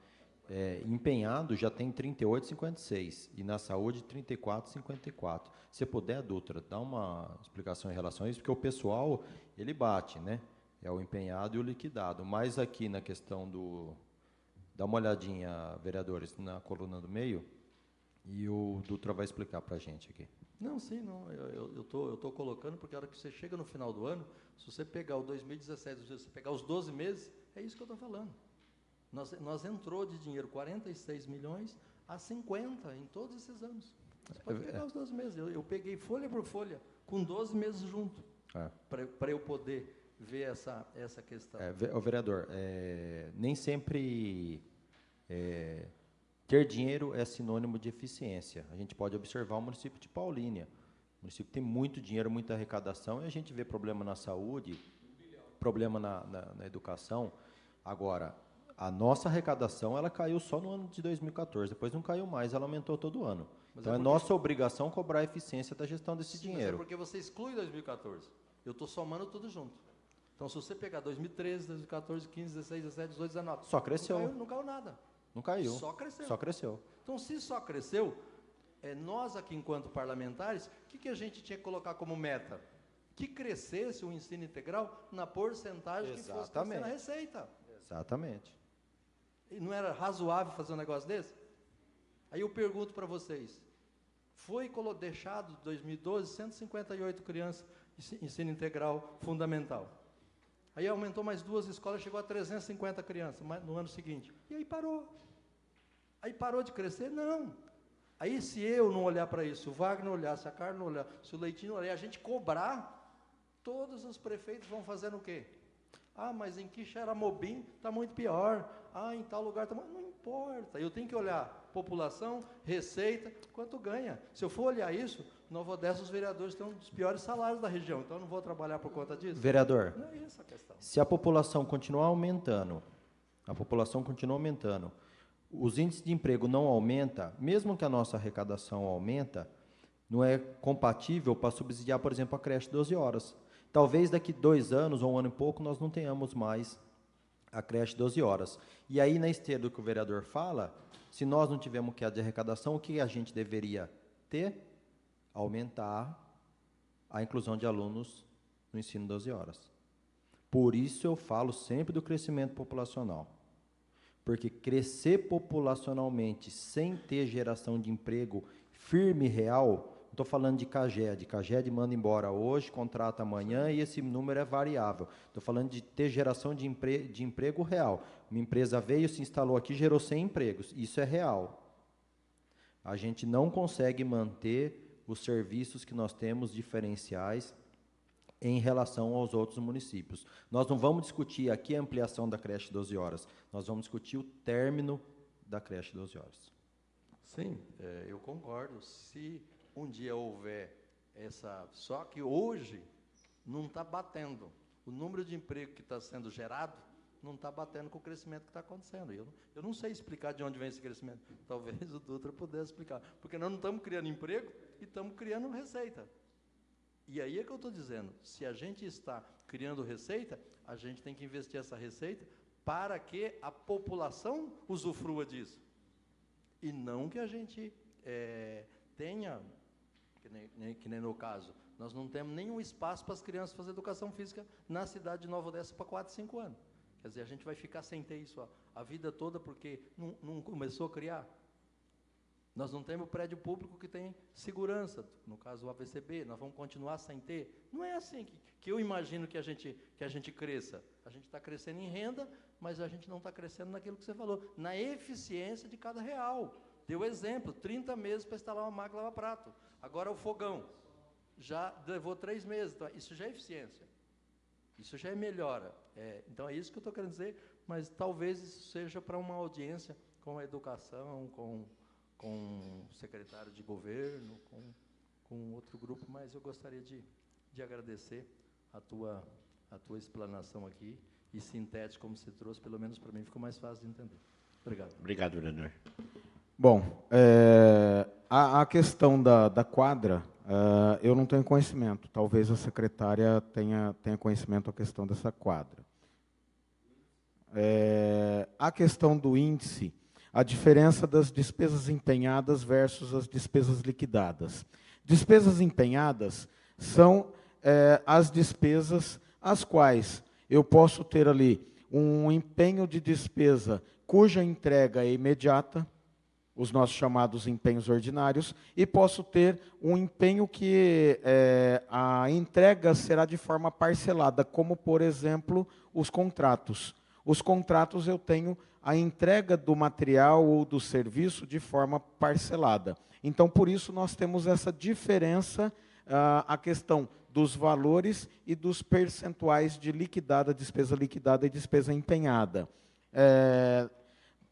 Empenhado já tem 38,56 e na saúde 34,54. Se puder, Dutra, dá uma explicação em relação a isso, porque o pessoal, ele bate, né? É o empenhado e o liquidado. Mas aqui na questão do... Dá uma olhadinha, vereadores, na coluna do meio, e o Dutra vai explicar para a gente aqui. Não, sim, não. Eu tô colocando, porque a hora que você chega no final do ano, se você pegar o 2017, se você pegar os 12 meses, é isso que eu estou falando. Nós entrou de dinheiro 46 milhões a 50 em todos esses anos. Você pode pegar os 12 meses. Eu peguei folha por folha, com 12 meses junto, para eu poder ver essa questão. O vereador, nem sempre ter dinheiro é sinônimo de eficiência. A gente pode observar o município de Paulínia. O município tem muito dinheiro, muita arrecadação, e a gente vê problema na saúde, problema na educação. Agora, a nossa arrecadação, ela caiu só no ano de 2014, depois não caiu mais, ela aumentou todo ano. Mas então, é nossa obrigação cobrar a eficiência da gestão desse dinheiro. Mas é porque você exclui 2014. Eu estou somando tudo junto. Então, se você pegar 2013, 2014, 15, 16, 17, 18, 19... Só cresceu. Não caiu nada. Não caiu. Só cresceu. Só cresceu. Então, se só cresceu, nós aqui, enquanto parlamentares, o que a gente tinha que colocar como meta? Que crescesse o ensino integral na porcentagem que fosse crescer na receita. Exatamente. E não era razoável fazer um negócio desse? Aí eu pergunto para vocês, foi deixado em 2012 158 crianças ensino integral fundamental. Aí aumentou mais 2 escolas, chegou a 350 crianças no ano seguinte. E aí parou. Aí parou de crescer? Não. Aí se eu não olhar para isso, se o Wagner não olhar, se a Carla não olhar, se o Leitinho não olhar, a gente cobrar, todos os prefeitos vão fazendo o quê? Ah, mas em Quixeramobim está muito pior. Ah, em tal lugar está... Não importa. Eu tenho que olhar população, receita, quanto ganha. Se eu for olhar isso, Nova Odessa, os vereadores têm um dos piores salários da região. Então, eu não vou trabalhar por conta disso. Vereador, não é essa a questão. Se a população continuar aumentando, os índices de emprego não aumentam, mesmo que a nossa arrecadação aumenta, não é compatível para subsidiar, por exemplo, a creche 12 horas. Talvez daqui 2 anos ou 1 ano e pouco nós não tenhamos mais a creche 12 horas. E aí, na esteira do que o vereador fala, se nós não tivermos queda de arrecadação, o que a gente deveria ter? Aumentar a inclusão de alunos no ensino 12 horas. Por isso eu falo sempre do crescimento populacional. Porque crescer populacionalmente sem ter geração de emprego firme e real... Estou falando de CAGED manda embora hoje, contrata amanhã e esse número é variável. Estou falando de ter geração de emprego real. Uma empresa veio, se instalou aqui, gerou 100 empregos. Isso é real. A gente não consegue manter os serviços que nós temos diferenciais em relação aos outros municípios. Nós não vamos discutir aqui a ampliação da creche 12 horas, nós vamos discutir o término da creche 12 horas. Sim, eu concordo. Se um dia houver essa... Só que hoje não está batendo. O número de emprego que está sendo gerado não está batendo com o crescimento que está acontecendo. Eu não sei explicar de onde vem esse crescimento. Talvez o Dutra pudesse explicar. Porque nós não estamos criando emprego e estamos criando receita. E aí é que eu estou dizendo, se a gente está criando receita, a gente tem que investir essa receita para que a população usufrua disso. E não que a gente tenha, que nem no caso, nós não temos nenhum espaço para as crianças fazer educação física na cidade de Nova Odessa para 4, 5 anos. Quer dizer, a gente vai ficar sem ter isso a vida toda porque não começou a criar. Nós não temos prédio público que tem segurança, no caso o AVCB, nós vamos continuar sem ter. Não é assim que eu imagino que a gente cresça. A gente está crescendo em renda, mas a gente não está crescendo naquilo que você falou, na eficiência de cada real. Deu exemplo, 30 meses para instalar uma máquina lava-prato. Agora o fogão, já levou 3 meses, então isso já é eficiência. Isso já é melhora. Então é isso que eu estou querendo dizer, mas talvez isso seja para uma audiência com a educação, com o secretário de governo, com outro grupo, mas eu gostaria de agradecer a tua explanação aqui, e sintético como você trouxe, pelo menos para mim ficou mais fácil de entender. Obrigado. Obrigado, vereador. Bom, a questão da quadra, eu não tenho conhecimento. Talvez a secretária tenha conhecimento da questão dessa quadra. A questão do índice, a diferença das despesas empenhadas versus as despesas liquidadas. Despesas empenhadas são as despesas as quais eu posso ter ali um empenho de despesa cuja entrega é imediata, os nossos chamados empenhos ordinários, e posso ter um empenho que a entrega será de forma parcelada, como, por exemplo, os contratos. Os contratos eu tenho a entrega do material ou do serviço de forma parcelada. Então, por isso, nós temos essa diferença, a questão dos valores e dos percentuais de despesa liquidada e despesa empenhada.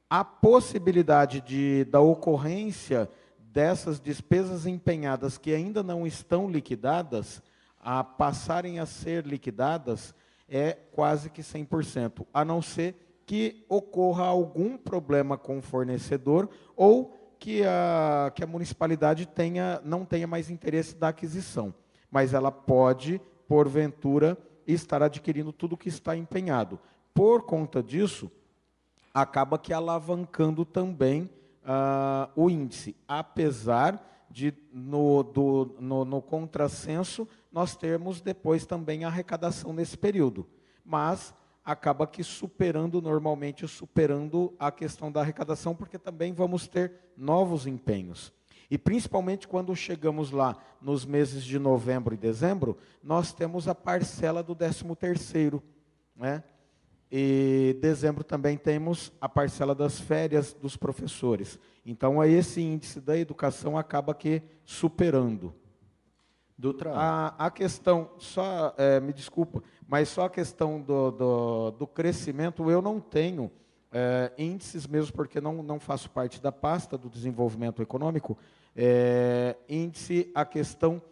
A possibilidade da ocorrência dessas despesas empenhadas que ainda não estão liquidadas, a passarem a ser liquidadas, é quase que 100%, a não ser que ocorra algum problema com o fornecedor ou que a municipalidade não tenha mais interesse da aquisição. Mas ela pode, porventura, estar adquirindo tudo que está empenhado. Por conta disso, acaba que alavancando também o índice, apesar de, no contrassenso, nós termos depois também a arrecadação nesse período. Mas acaba que normalmente superando a questão da arrecadação, porque também vamos ter novos empenhos. E principalmente quando chegamos lá nos meses de novembro e dezembro, nós temos a parcela do 13º, né? E dezembro também temos a parcela das férias dos professores. Então, esse índice da educação acaba que superando. Dutra. A questão, me desculpa, mas só a questão do crescimento, eu não tenho índices mesmo, porque não faço parte da pasta do desenvolvimento econômico, índice, a questão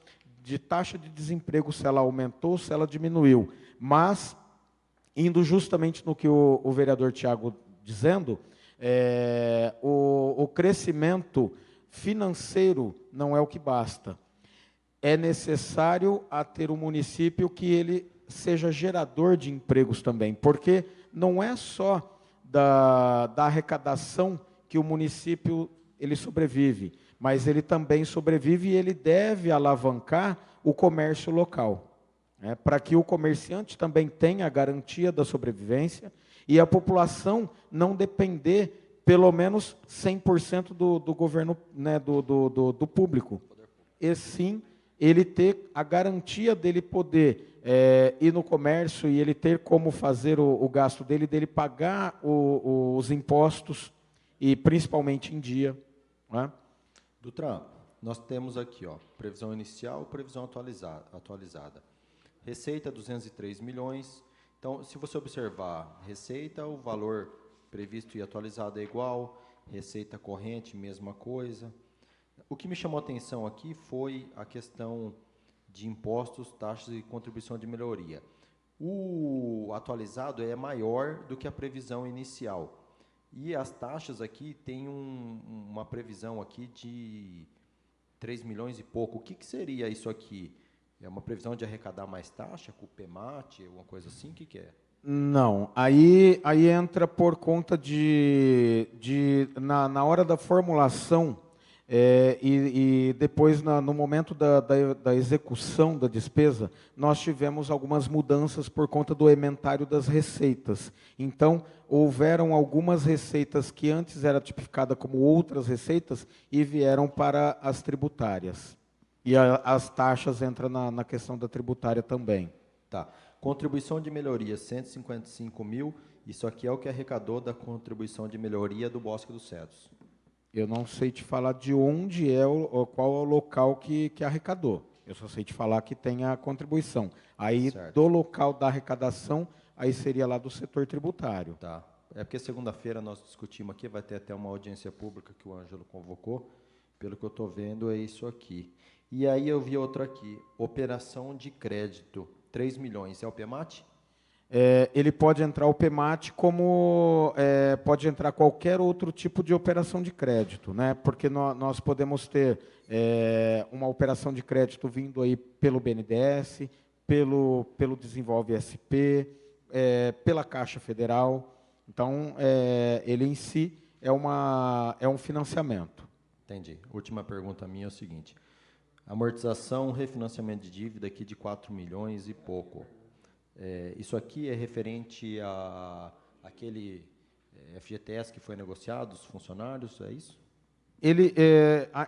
de taxa de desemprego, se ela aumentou, se ela diminuiu. Mas, indo justamente no que o vereador Tiago dizendo, o crescimento financeiro não é o que basta. É necessário ter um município que ele seja gerador de empregos também, porque não é só da arrecadação que o município ele sobrevive, mas ele também sobrevive e ele deve alavancar o comércio local, para que o comerciante também tenha a garantia da sobrevivência e a população não depender, pelo menos 100% do governo, né, do público, e sim ele ter a garantia dele poder ir no comércio e ele ter como fazer o gasto dele pagar os impostos, e principalmente em dia. Né? Dutra, nós temos aqui, previsão inicial, previsão atualizada. Receita, 203 milhões. Então, se você observar receita, o valor previsto e atualizado é igual, receita corrente, mesma coisa. O que me chamou a atenção aqui foi a questão de impostos, taxas e contribuição de melhoria. O atualizado é maior do que a previsão inicial. E as taxas aqui tem uma previsão aqui de 3 milhões e pouco. O que seria isso aqui? É uma previsão de arrecadar mais taxa com o PEMAT, alguma coisa assim? O que é? Não, aí entra por conta na hora da formulação e depois no momento da execução da despesa, nós tivemos algumas mudanças por conta do ementário das receitas. Então, houveram algumas receitas que antes era tipificada como outras receitas e vieram para as tributárias. E as taxas entram na questão da tributária também. Tá. Contribuição de melhoria, 155 mil. Isso aqui é o que arrecadou da contribuição de melhoria do Bosque dos Cedros. Eu não sei te falar de onde qual é o local que arrecadou. Eu só sei te falar que tem a contribuição. Aí, Certo. do local da arrecadação, aí seria lá do setor tributário. Tá. É porque segunda-feira nós discutimos aqui, vai ter até uma audiência pública que o Ângelo convocou. Pelo que eu estou vendo, é isso aqui. E aí eu vi outro aqui, operação de crédito, 3 milhões, é o PEMAT? Ele pode entrar o PEMAT como pode entrar qualquer outro tipo de operação de crédito, né? Porque nós podemos ter uma operação de crédito vindo aí pelo BNDES, pelo Desenvolve SP, pela Caixa Federal. Então, ele em si é um financiamento. Entendi. Última pergunta minha é o seguinte, amortização, refinanciamento de dívida aqui de 4 milhões e pouco. Isso aqui é referente àquele FGTS que foi negociado, os funcionários, é isso?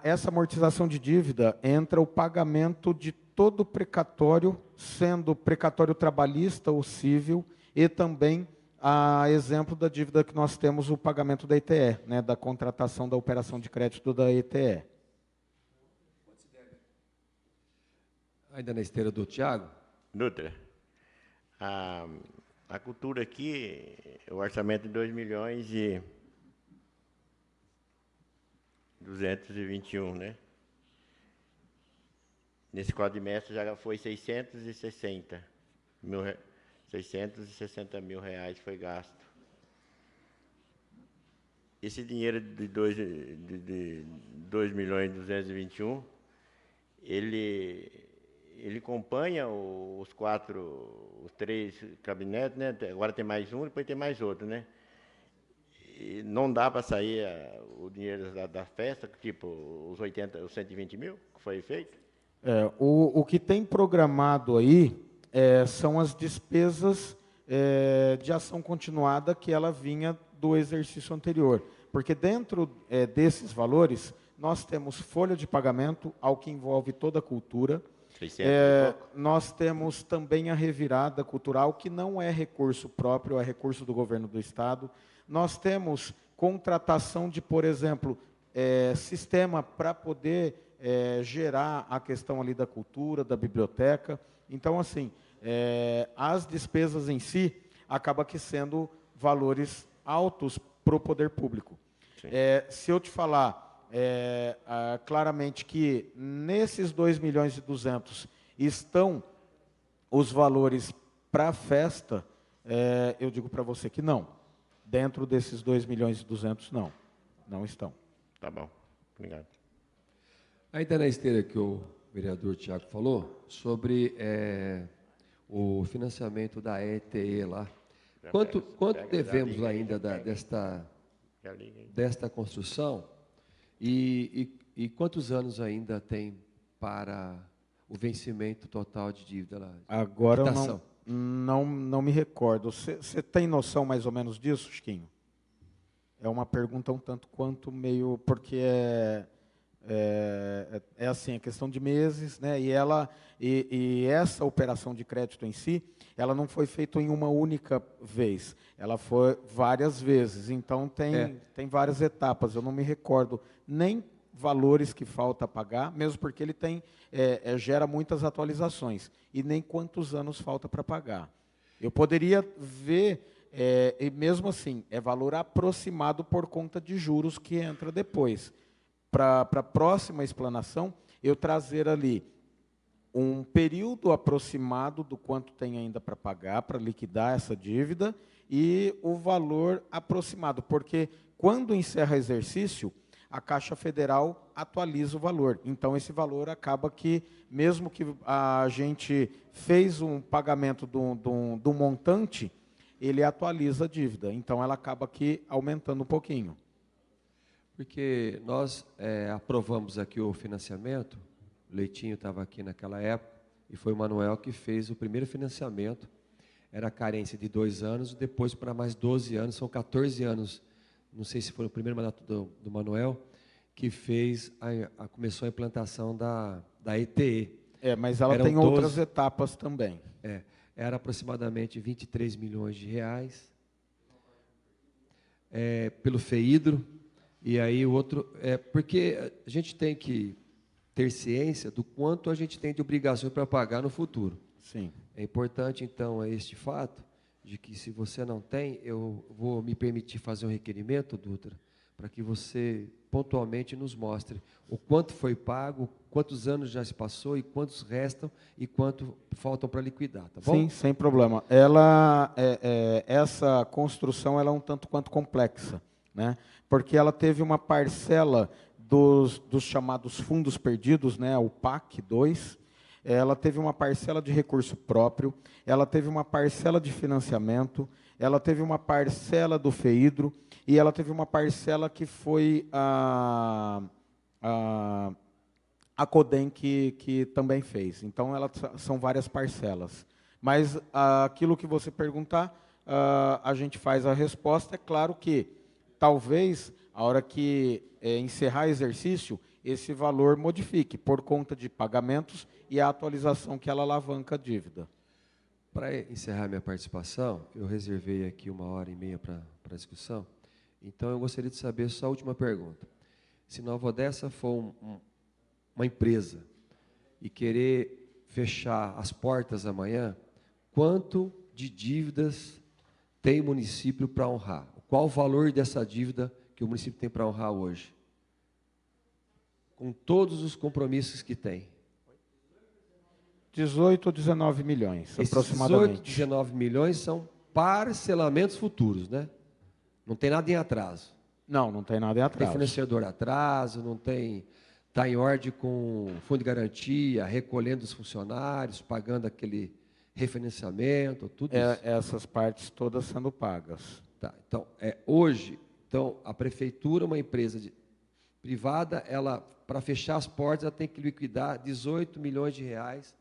Essa amortização de dívida entra o pagamento de todo precatório, sendo precatório trabalhista ou civil, e também, a exemplo da dívida que nós temos, o pagamento da ETE, né, da contratação da operação de crédito da ETE. Ainda na esteira do Tiago? Dutra, a cultura aqui, o orçamento de 2 milhões e 221, né? Nesse quadrimestre já foi 660 mil reais foi gasto. Esse dinheiro de 2 milhões e 221, ele acompanha os três gabinetes, né? Agora tem mais um, depois tem mais outro, né? E não dá para sair o dinheiro da festa, tipo os 120 mil que foi feito? O que tem programado aí são as despesas de ação continuada que ela vinha do exercício anterior. Porque dentro desses valores, nós temos folha de pagamento, ao que envolve toda a cultura. Nós temos também a revirada cultural, que não é recurso próprio, é recurso do governo do Estado. Nós temos contratação de, por exemplo, sistema para poder gerar a questão ali da cultura, da biblioteca. Então, assim, as despesas em si acabam que sendo valores altos para o poder público. Se eu te falar claramente que nesses 2 milhões e 200 estão os valores para a festa, eu digo para você que não. Dentro desses 2 milhões e 200, não estão. Tá bom, obrigado. Ainda na esteira que o vereador Tiago falou, sobre o financiamento da ETE lá. Quanto devemos ainda desta construção e quantos anos ainda tem para o vencimento total de dívida lá? Agora eu não me recordo. Você tem noção mais ou menos disso, Chiquinho? É uma pergunta um tanto quanto meio... Porque é assim, a questão de meses, né? E essa operação de crédito em si, ela não foi feita em uma única vez, ela foi várias vezes, então tem várias etapas, eu não me recordo nem valores que falta pagar, mesmo porque ele gera muitas atualizações, e nem quantos anos falta para pagar. Eu poderia ver, e mesmo assim, é valor aproximado por conta de juros que entra depois. Para a próxima explanação, eu trazer ali um período aproximado do quanto tem ainda para pagar, para liquidar essa dívida, e o valor aproximado, porque quando encerra exercício, a Caixa Federal atualiza o valor. Então, esse valor acaba que, mesmo que a gente fez um pagamento do montante, ele atualiza a dívida. Então, ela acaba aqui aumentando um pouquinho. Porque nós aprovamos aqui o financiamento, o Leitinho estava aqui naquela época, e foi o Manuel que fez o primeiro financiamento. Era a carência de 2 anos, depois para mais 12 anos, são 14 anos. Não sei se foi o primeiro mandato do Manuel, que fez começou a implantação da ETE. Mas ela Eram tem 12 outras etapas também. Era aproximadamente 23 milhões de reais pelo FEIDRO, e aí o outro... porque a gente tem que ter ciência do quanto a gente tem de obrigações para pagar no futuro. Sim. É importante, então, este fato de que, se você não tem, eu vou me permitir fazer um requerimento, Dutra, para que você pontualmente nos mostre o quanto foi pago, quantos anos já se passou e quantos restam e quanto faltam para liquidar, tá bom? Sim, sem problema. Essa construção ela é um tanto quanto complexa, né? Porque ela teve uma parcela dos chamados fundos perdidos, né? O PAC 2, ela teve uma parcela de recurso próprio, ela teve uma parcela de financiamento, ela teve uma parcela do FEIDRO e ela teve uma parcela que foi a CODEM que também fez. Então, são várias parcelas. Mas aquilo que você perguntar, a gente faz a resposta. É claro que, talvez, a hora que encerrar exercício, esse valor modifique, por conta de pagamentos e a atualização que ela alavanca a dívida. Para encerrar minha participação, eu reservei aqui 1h30 para a discussão, então eu gostaria de saber só a última pergunta. Se Nova Odessa for uma empresa e querer fechar as portas amanhã, quanto de dívidas tem o município para honrar? Qual o valor dessa dívida que o município tem para honrar hoje? Com todos os compromissos que tem. 18 ou 19 milhões, Esses aproximadamente. 18, 19 milhões são parcelamentos futuros, né? Não tem nada em atraso. Não tem nada em Não tem atraso. financiador atraso, não tem... Está em ordem com fundo de garantia, recolhendo os funcionários, pagando aquele refinanciamento, tudo isso. Essas partes todas sendo pagas. Tá, então, hoje, a prefeitura, uma empresa privada, ela, para fechar as portas, ela tem que liquidar 18 milhões de reais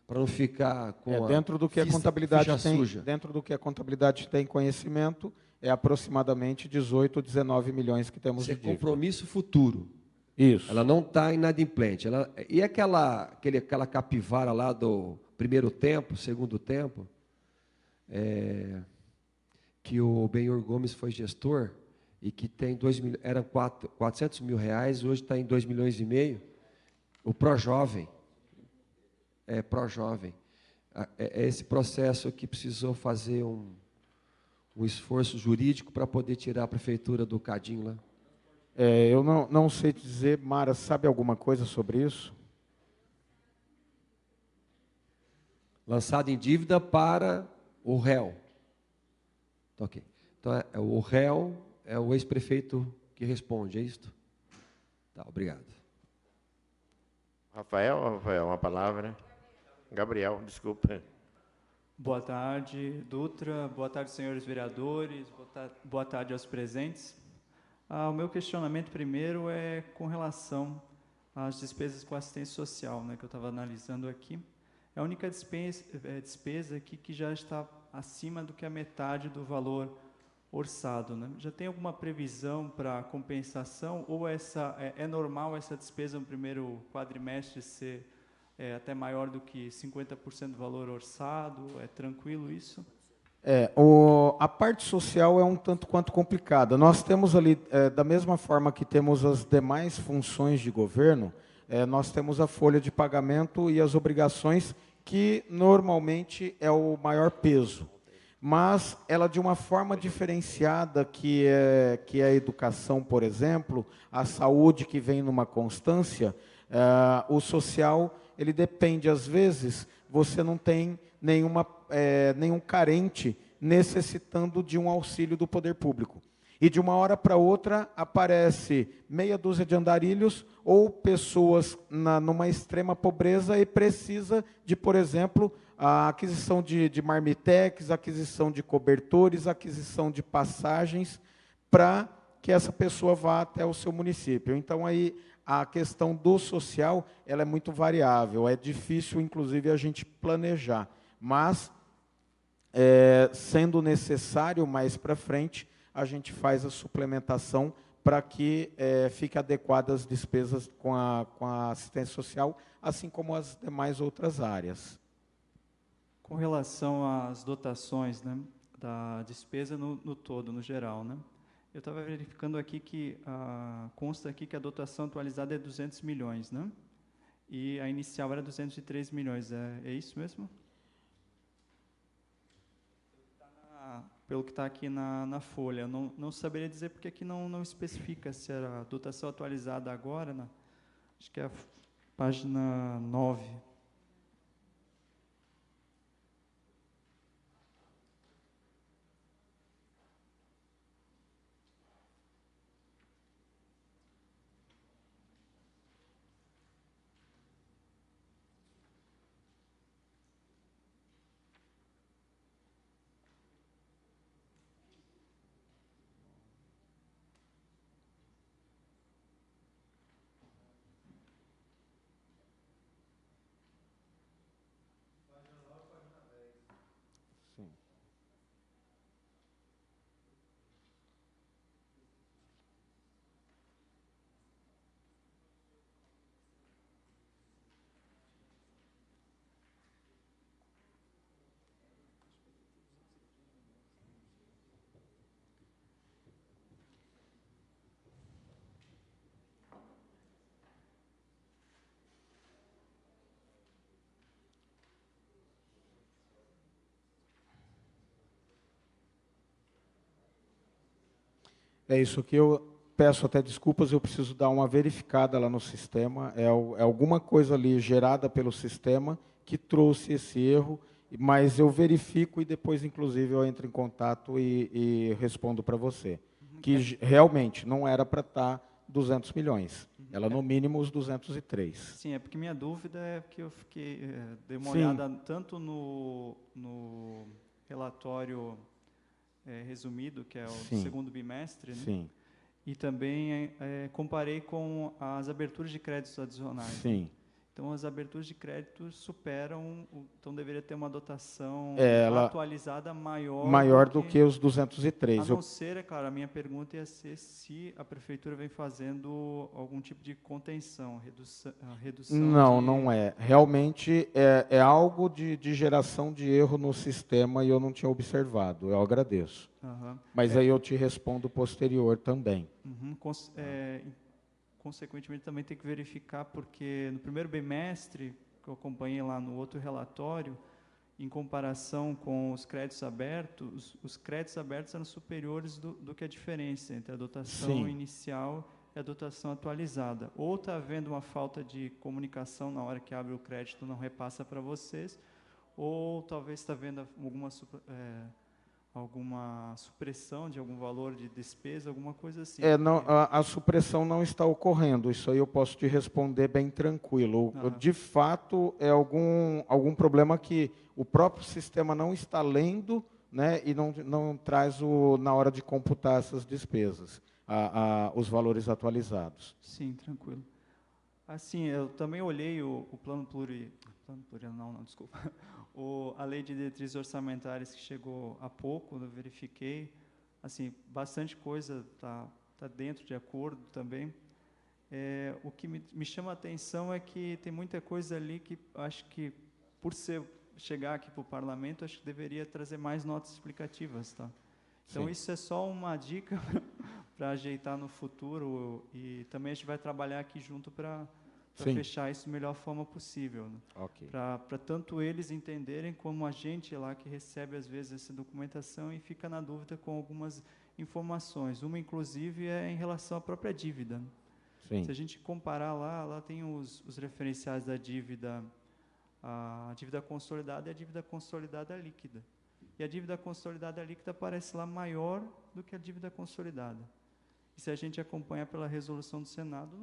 para não ficar com dentro do que a contabilidade tem, suja. dentro do que a contabilidade tem conhecimento, é aproximadamente 18 ou 19 milhões que temos Isso de é dívida. compromisso futuro. Isso. Ela não está inadimplente. E aquela capivara lá do primeiro tempo, segundo tempo, que o Benhor Gomes foi gestor e que tem eram 400 mil reais, hoje está em 2,5 milhões. O Projovem. Projovem. É esse processo que precisou fazer um esforço jurídico para poder tirar a prefeitura do cadinho lá. Eu não sei te dizer, Mara, sabe alguma coisa sobre isso? Lançado em dívida para o réu. Ok. Então, o réu é o ex-prefeito que responde, é isto? Tá, obrigado. Rafael, uma palavra. Gabriel, desculpa. Boa tarde, Dutra. Boa tarde, senhores vereadores. Boa tarde aos presentes. O meu questionamento primeiro é com relação às despesas com assistência social, né, que eu estava analisando aqui. É a única despesa aqui que já está acima do que a metade do valor orçado, né? Já tem alguma previsão para compensação ou é normal essa despesa no primeiro quadrimestre ser até maior do que 50% do valor orçado? É tranquilo isso? A parte social é um tanto quanto complicada. Nós temos ali, da mesma forma que temos as demais funções de governo, nós temos a folha de pagamento e as obrigações, que normalmente é o maior peso. Mas ela, de uma forma diferenciada, que é a educação, por exemplo, a saúde, que vem numa constância, o social, ele depende, às vezes, você não tem nenhum carente necessitando de um auxílio do poder público. E de uma hora para outra aparece meia dúzia de andarilhos ou pessoas numa extrema pobreza e precisa de, por exemplo, a aquisição de marmitex, aquisição de cobertores, aquisição de passagens para que essa pessoa vá até o seu município. Então, aí, a questão do social ela é muito variável, é difícil, inclusive, a gente planejar. Mas, sendo necessário, mais para frente, a gente faz a suplementação para que fique adequada as despesas com a assistência social, assim como as demais outras áreas. Com relação às dotações, né, da despesa no todo, no geral, né? Eu estava verificando aqui que consta aqui que a dotação atualizada é 200 milhões, né? E a inicial era 203 milhões. É isso mesmo? Pelo que está aqui na folha. Não saberia dizer porque aqui não especifica se era a dotação atualizada agora, acho que é a página 9. É isso que eu peço até desculpas, eu preciso dar uma verificada lá no sistema, é alguma coisa ali gerada pelo sistema que trouxe esse erro, mas eu verifico e depois, inclusive, eu entro em contato e respondo para você. Que realmente não era para estar 200 milhões, ela no mínimo os 203. Sim, é porque minha dúvida é que eu dei uma Sim. olhada tanto no relatório resumido, que é o Sim. segundo bimestre, né? Sim, E também comparei com as aberturas de créditos adicionais. Né? sim. Então, as aberturas de crédito superam, então deveria ter uma dotação Ela atualizada maior do que os 203. A não ser, é claro, a minha pergunta ia ser se a prefeitura vem fazendo algum tipo de contenção, redução Não, de... não é. Realmente é algo de geração de erro no sistema e eu não tinha observado. Eu agradeço. Aham. Mas aí eu te respondo posterior também. Uhum. Consequentemente, também tem que verificar, porque no primeiro bimestre, que eu acompanhei lá no outro relatório, em comparação com os créditos abertos, os créditos abertos eram superiores do que a diferença entre a dotação Sim. inicial e a dotação atualizada. Ou está havendo uma falta de comunicação na hora que abre o crédito, não repassa para vocês, ou talvez está havendo alguma supressão de algum valor de despesa, alguma coisa assim. Não, a supressão não está ocorrendo, isso aí eu posso te responder bem tranquilo. De fato, é algum problema que o próprio sistema não está lendo, né, e não traz na hora de computar essas despesas, os valores atualizados. Sim, tranquilo. Assim, eu também olhei o plano plurianual, não, desculpa. A lei de diretrizes orçamentárias que chegou há pouco, eu verifiquei, assim, bastante coisa tá dentro de acordo também. O que me chama a atenção é que tem muita coisa ali que acho que, por chegar aqui para o parlamento, acho que deveria trazer mais notas explicativas, tá? Então, Sim. isso é só uma dica para ajeitar no futuro, e também a gente vai trabalhar aqui junto para fechar isso da melhor forma possível. Né? Ok. Para tanto eles entenderem, como a gente lá que recebe, às vezes, essa documentação e fica na dúvida com algumas informações. Uma, inclusive, é em relação à própria dívida. Né? Sim. Se a gente comparar lá tem os referenciais da dívida, a dívida consolidada e a dívida consolidada líquida. e a dívida consolidada líquida aparece lá maior do que a dívida consolidada. E se a gente acompanhar pela resolução do Senado,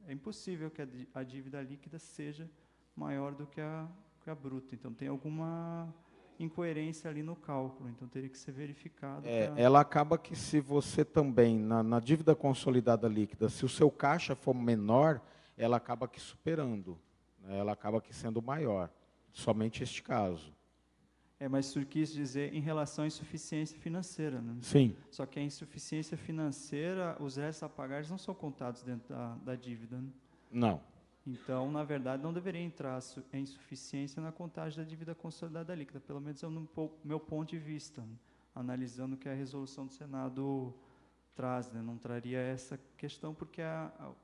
é impossível que a dívida líquida seja maior do que a bruta. Então, tem alguma incoerência ali no cálculo, então teria que ser verificado. Ela acaba que, se você também, na dívida consolidada líquida, se o seu caixa for menor, ela acaba que superando, né? Ela acaba que sendo maior, somente este caso. Mas isso quis dizer em relação à insuficiência financeira, né? Sim. Só que a insuficiência financeira, os restos a pagar não são contados dentro da dívida, né? Não. Então, na verdade, não deveria entrar a insuficiência na contagem da dívida consolidada líquida, pelo menos no meu ponto de vista, né? Analisando o que a resolução do Senado traz, né? Não traria essa questão, porque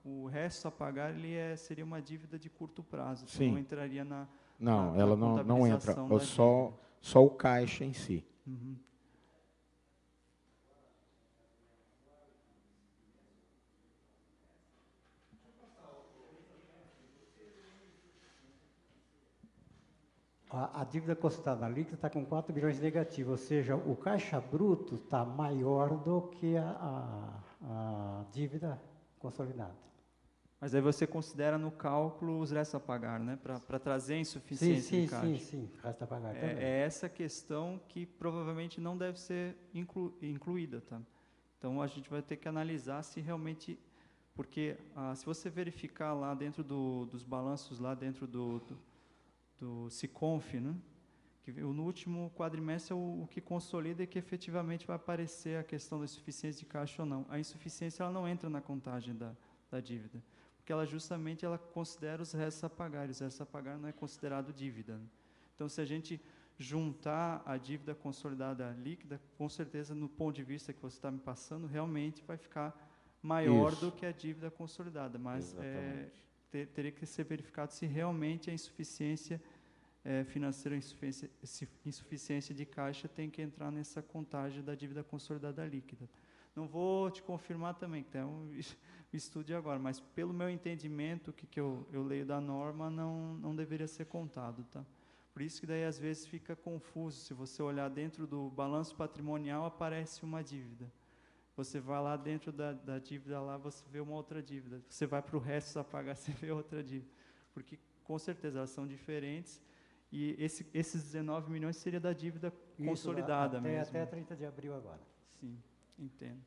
o resto a pagar seria uma dívida de curto prazo, então não entraria Não, ela não entra, só o caixa em si. Uhum. A dívida consolidada líquida está com 4 bilhões negativo, ou seja, o caixa bruto está maior do que a dívida consolidada. Mas aí você considera no cálculo os restos a pagar, né? Para trazer a insuficiência de caixa. Sim, restos a pagar também. É essa questão que provavelmente não deve ser incluída, tá? Então, a gente vai ter que analisar se realmente... Porque se você verificar lá dentro dos balanços, lá dentro do SICONF, né? Que no último quadrimestre é o que consolida e que efetivamente vai aparecer a questão da insuficiência de caixa ou não. A insuficiência ela não entra na contagem da dívida, porque ela justamente considera os restos a pagar, e os restos a pagar não é considerado dívida, né? Então, se a gente juntar a dívida consolidada líquida, com certeza, no ponto de vista que você está me passando, realmente vai ficar maior do que a dívida consolidada, mas teria que ser verificado se realmente a insuficiência financeira, insuficiência de caixa tem que entrar nessa contagem da dívida consolidada líquida. Não vou te confirmar também, que é um estudo agora, mas pelo meu entendimento, que eu leio da norma, não deveria ser contado, tá? Por isso que daí às vezes fica confuso, se você olhar dentro do balanço patrimonial, aparece uma dívida. Você vai lá dentro da dívida, lá você vê uma outra dívida. Você vai para o resto a pagar, você vê outra dívida. Porque, com certeza, elas são diferentes. E esses 19 milhões seria da dívida consolidada mesmo. Até 30 de abril agora. Sim, entendo.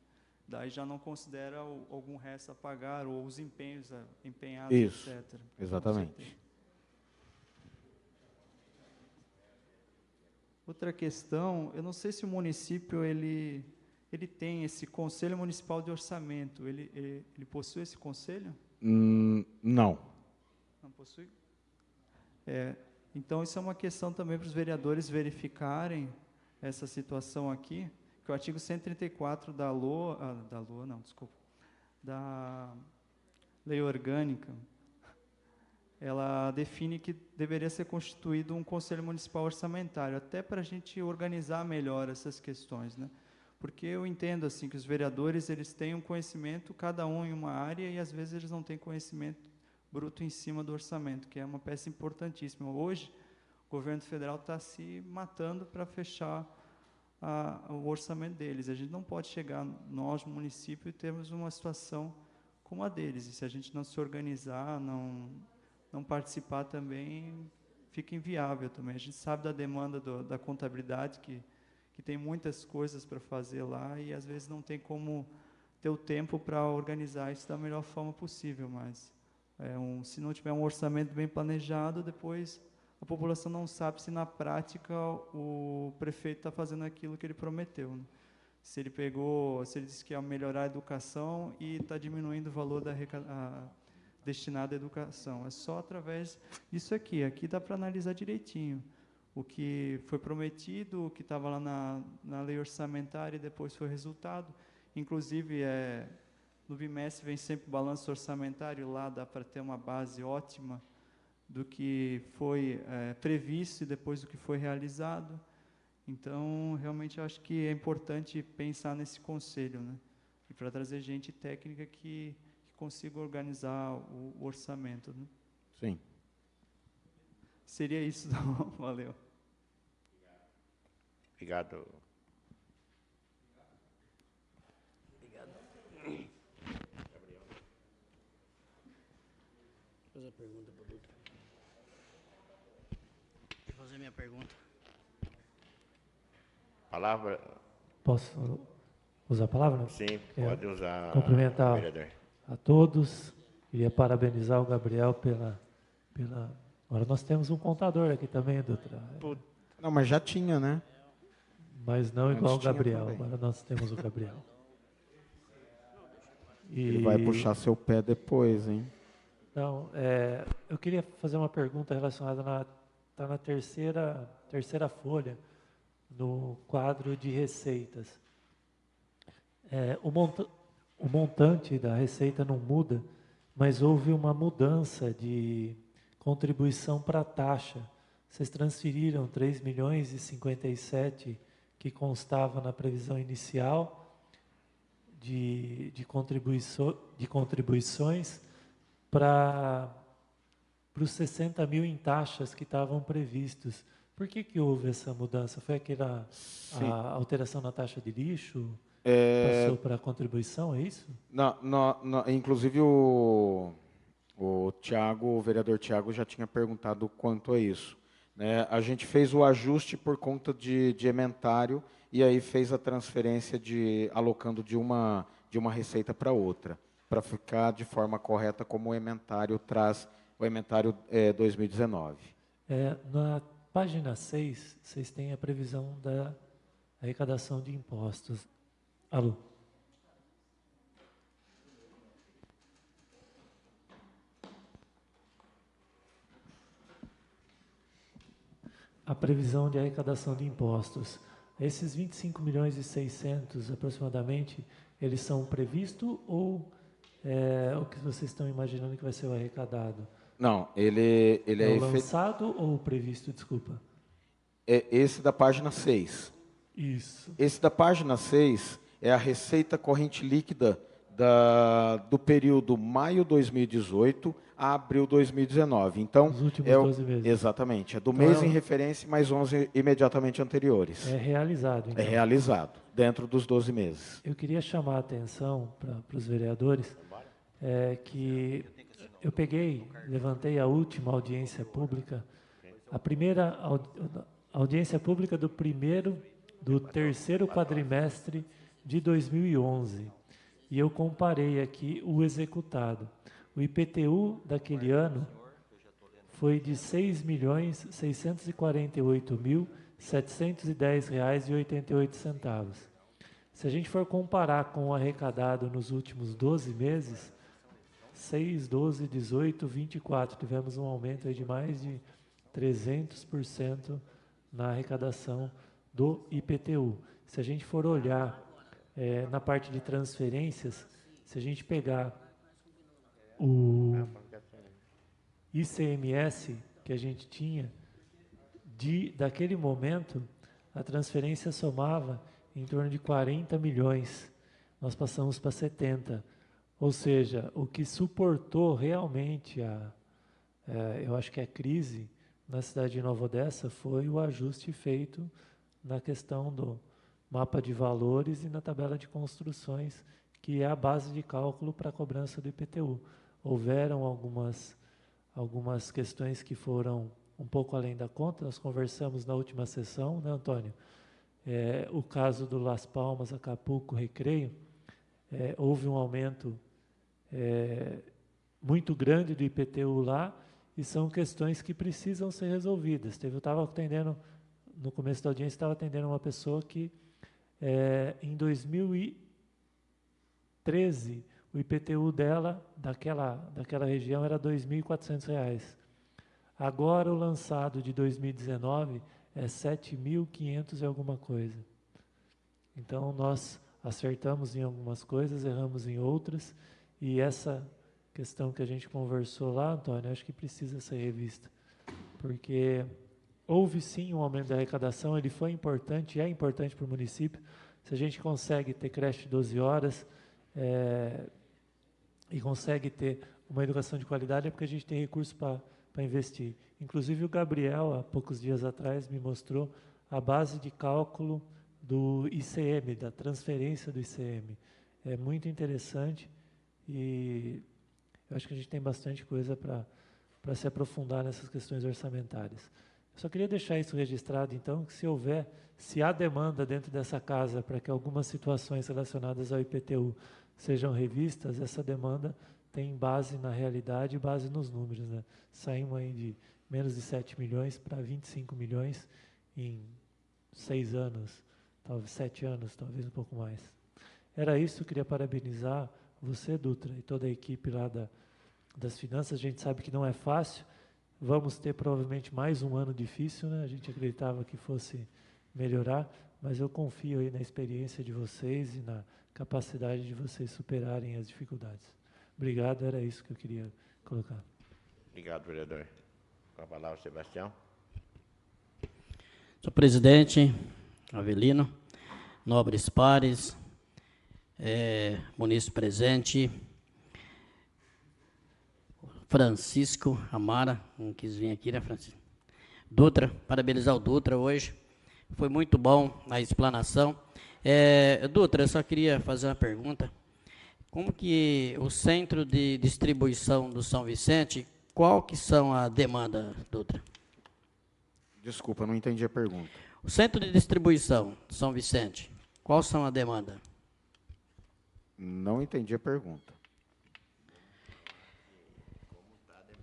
Daí já não considera algum resto a pagar ou os empenhos empenhados, Isso, etc. Exatamente. Outra questão, eu não sei se o município ele tem esse Conselho Municipal de Orçamento. Ele possui esse conselho? Não. Não possui? Então, isso é uma questão também para os vereadores verificarem essa situação aqui, que o artigo 134 da Lei Orgânica, ela define que deveria ser constituído um Conselho Municipal Orçamentário, até para a gente organizar melhor essas questões, né? Porque eu entendo assim que os vereadores eles têm um conhecimento, cada um em uma área, e às vezes eles não têm conhecimento bruto em cima do orçamento, que é uma peça importantíssima. Hoje, o governo federal está se matando para fechar o orçamento deles. A gente não pode chegar, nós, município, e termos uma situação como a deles. E se a gente não se organizar, não participar também, fica inviável também. A gente sabe da demanda da contabilidade, que tem muitas coisas para fazer lá, e às vezes não tem como ter o tempo para organizar isso da melhor forma possível, mas se não tiver um orçamento bem planejado, depois a população não sabe se na prática o prefeito está fazendo aquilo que ele prometeu, né? Se ele disse que ia melhorar a educação e está diminuindo o valor destinado à educação. É só através disso aqui. Aqui dá para analisar direitinho o que foi prometido, o que estava lá na lei orçamentária e depois foi resultado. Inclusive, no bimestre vem sempre o balanço orçamentário, lá dá para ter uma base ótima do que foi previsto e depois do que foi realizado. Então, realmente, eu acho que é importante pensar nesse conselho, né? E para trazer gente técnica que consiga organizar o orçamento, né? Sim. Seria isso, então. Valeu. Obrigado. Fazer a pergunta para o doutor. Vou fazer minha pergunta. Palavra? Posso usar a palavra? Sim, Quero pode usar, cumprimentar vereador. a todos. Queria parabenizar o Gabriel pela... Agora nós temos um contador aqui também, doutora. Não, mas já tinha, né? Mas não Antes igual o tinha Gabriel. também. Agora nós temos o Gabriel. Ele vai puxar seu pé depois, hein? Não, eu queria fazer uma pergunta relacionada tá na terceira folha, no quadro de receitas. O montante da receita não muda, mas houve uma mudança de contribuição para a taxa. Vocês transferiram 3 milhões e 57 que constava na previsão inicial de contribuições para os 60 mil em taxas que estavam previstos. Por que houve essa mudança? Foi a alteração na taxa de lixo? Passou para a contribuição, é isso? Inclusive o vereador Tiago já tinha perguntado quanto a isso. Né? A gente fez o ajuste por conta de ementário e aí fez a transferência alocando de uma receita para outra, para ficar de forma correta como o ementário traz, o ementário 2019. Na página 6, vocês têm a previsão da arrecadação de impostos. Alô? A previsão de arrecadação de impostos. Esses 25 milhões e 600 aproximadamente, eles são previstos ou o que vocês estão imaginando que vai ser o arrecadado? Não, ele é o lançado ou o previsto, desculpa? Esse da página 6. Isso. Esse da página 6 é a receita corrente líquida do período maio 2018 a abril 2019. Então, os últimos 12 meses. Exatamente. É do então mês em referência mais 11 imediatamente anteriores. É realizado. Então. É realizado, dentro dos 12 meses. Eu queria chamar a atenção para os vereadores que eu levantei a última audiência pública, a primeira audiência pública do terceiro quadrimestre de 2011. E eu comparei aqui o executado. O IPTU daquele ano foi de R$ 6.648.710,88. Se a gente for comparar com o arrecadado nos últimos 12 meses, 6, 12, 18, 24, tivemos um aumento aí de mais de 300% na arrecadação do IPTU. Se a gente for olhar na parte de transferências, se a gente pegar o ICMS que a gente tinha, daquele momento, a transferência somava em torno de 40 milhões. Nós passamos para 70. Ou seja, o que suportou realmente eu acho que a crise na cidade de Nova Odessa foi o ajuste feito na questão do mapa de valores e na tabela de construções, que é a base de cálculo para a cobrança do IPTU. Houveram algumas questões que foram um pouco além da conta, nós conversamos na última sessão, né, Antônio? O caso do Las Palmas, Acapulco, Recreio, houve um aumento muito grande do IPTU lá, e são questões que precisam ser resolvidas. Eu estava atendendo, no começo da audiência, estava atendendo uma pessoa que, em 2013, o IPTU dela, daquela região, era R$ 2.400. Agora, o lançado de 2019 é R$ 7.500 e alguma coisa. Então, nós acertamos em algumas coisas, erramos em outras, e essa questão que a gente conversou lá, Antônio, acho que precisa ser revista, porque houve sim um aumento da arrecadação, ele foi importante, é importante para o município. Se a gente consegue ter creche de 12 horas e consegue ter uma educação de qualidade, é porque a gente tem recursos para investir. Inclusive o Gabriel, há poucos dias atrás, me mostrou a base de cálculo do ICM, da transferência do ICM. É muito interessante e eu acho que a gente tem bastante coisa para se aprofundar nessas questões orçamentárias. Eu só queria deixar isso registrado, então, que se há demanda dentro dessa casa para que algumas situações relacionadas ao IPTU sejam revistas, essa demanda tem base na realidade e base nos números, né? Saímos aí de menos de 7 milhões para 25 milhões em 6 anos, talvez 7 anos, talvez um pouco mais. Era isso, eu queria parabenizar você, Dutra, e toda a equipe lá das finanças. A gente sabe que não é fácil, vamos ter provavelmente mais um ano difícil, né? A gente acreditava que fosse melhorar, mas eu confio aí na experiência de vocês e na capacidade de vocês superarem as dificuldades. Obrigado, era isso que eu queria colocar. Obrigado, vereador. Com a palavra, Sebastião. Senhor presidente, Avelino, nobres pares, munícipe presente, Francisco Amara, não quis vir aqui, né, Francisco? Dutra, parabenizar o Dutra hoje, foi muito bom a explanação. Dutra, eu só queria fazer uma pergunta. Como que o centro de distribuição do São Vicente, qual que são a demanda, Dutra? Desculpa, não entendi a pergunta. O centro de distribuição do São Vicente, qual são a demanda? Não entendi a pergunta.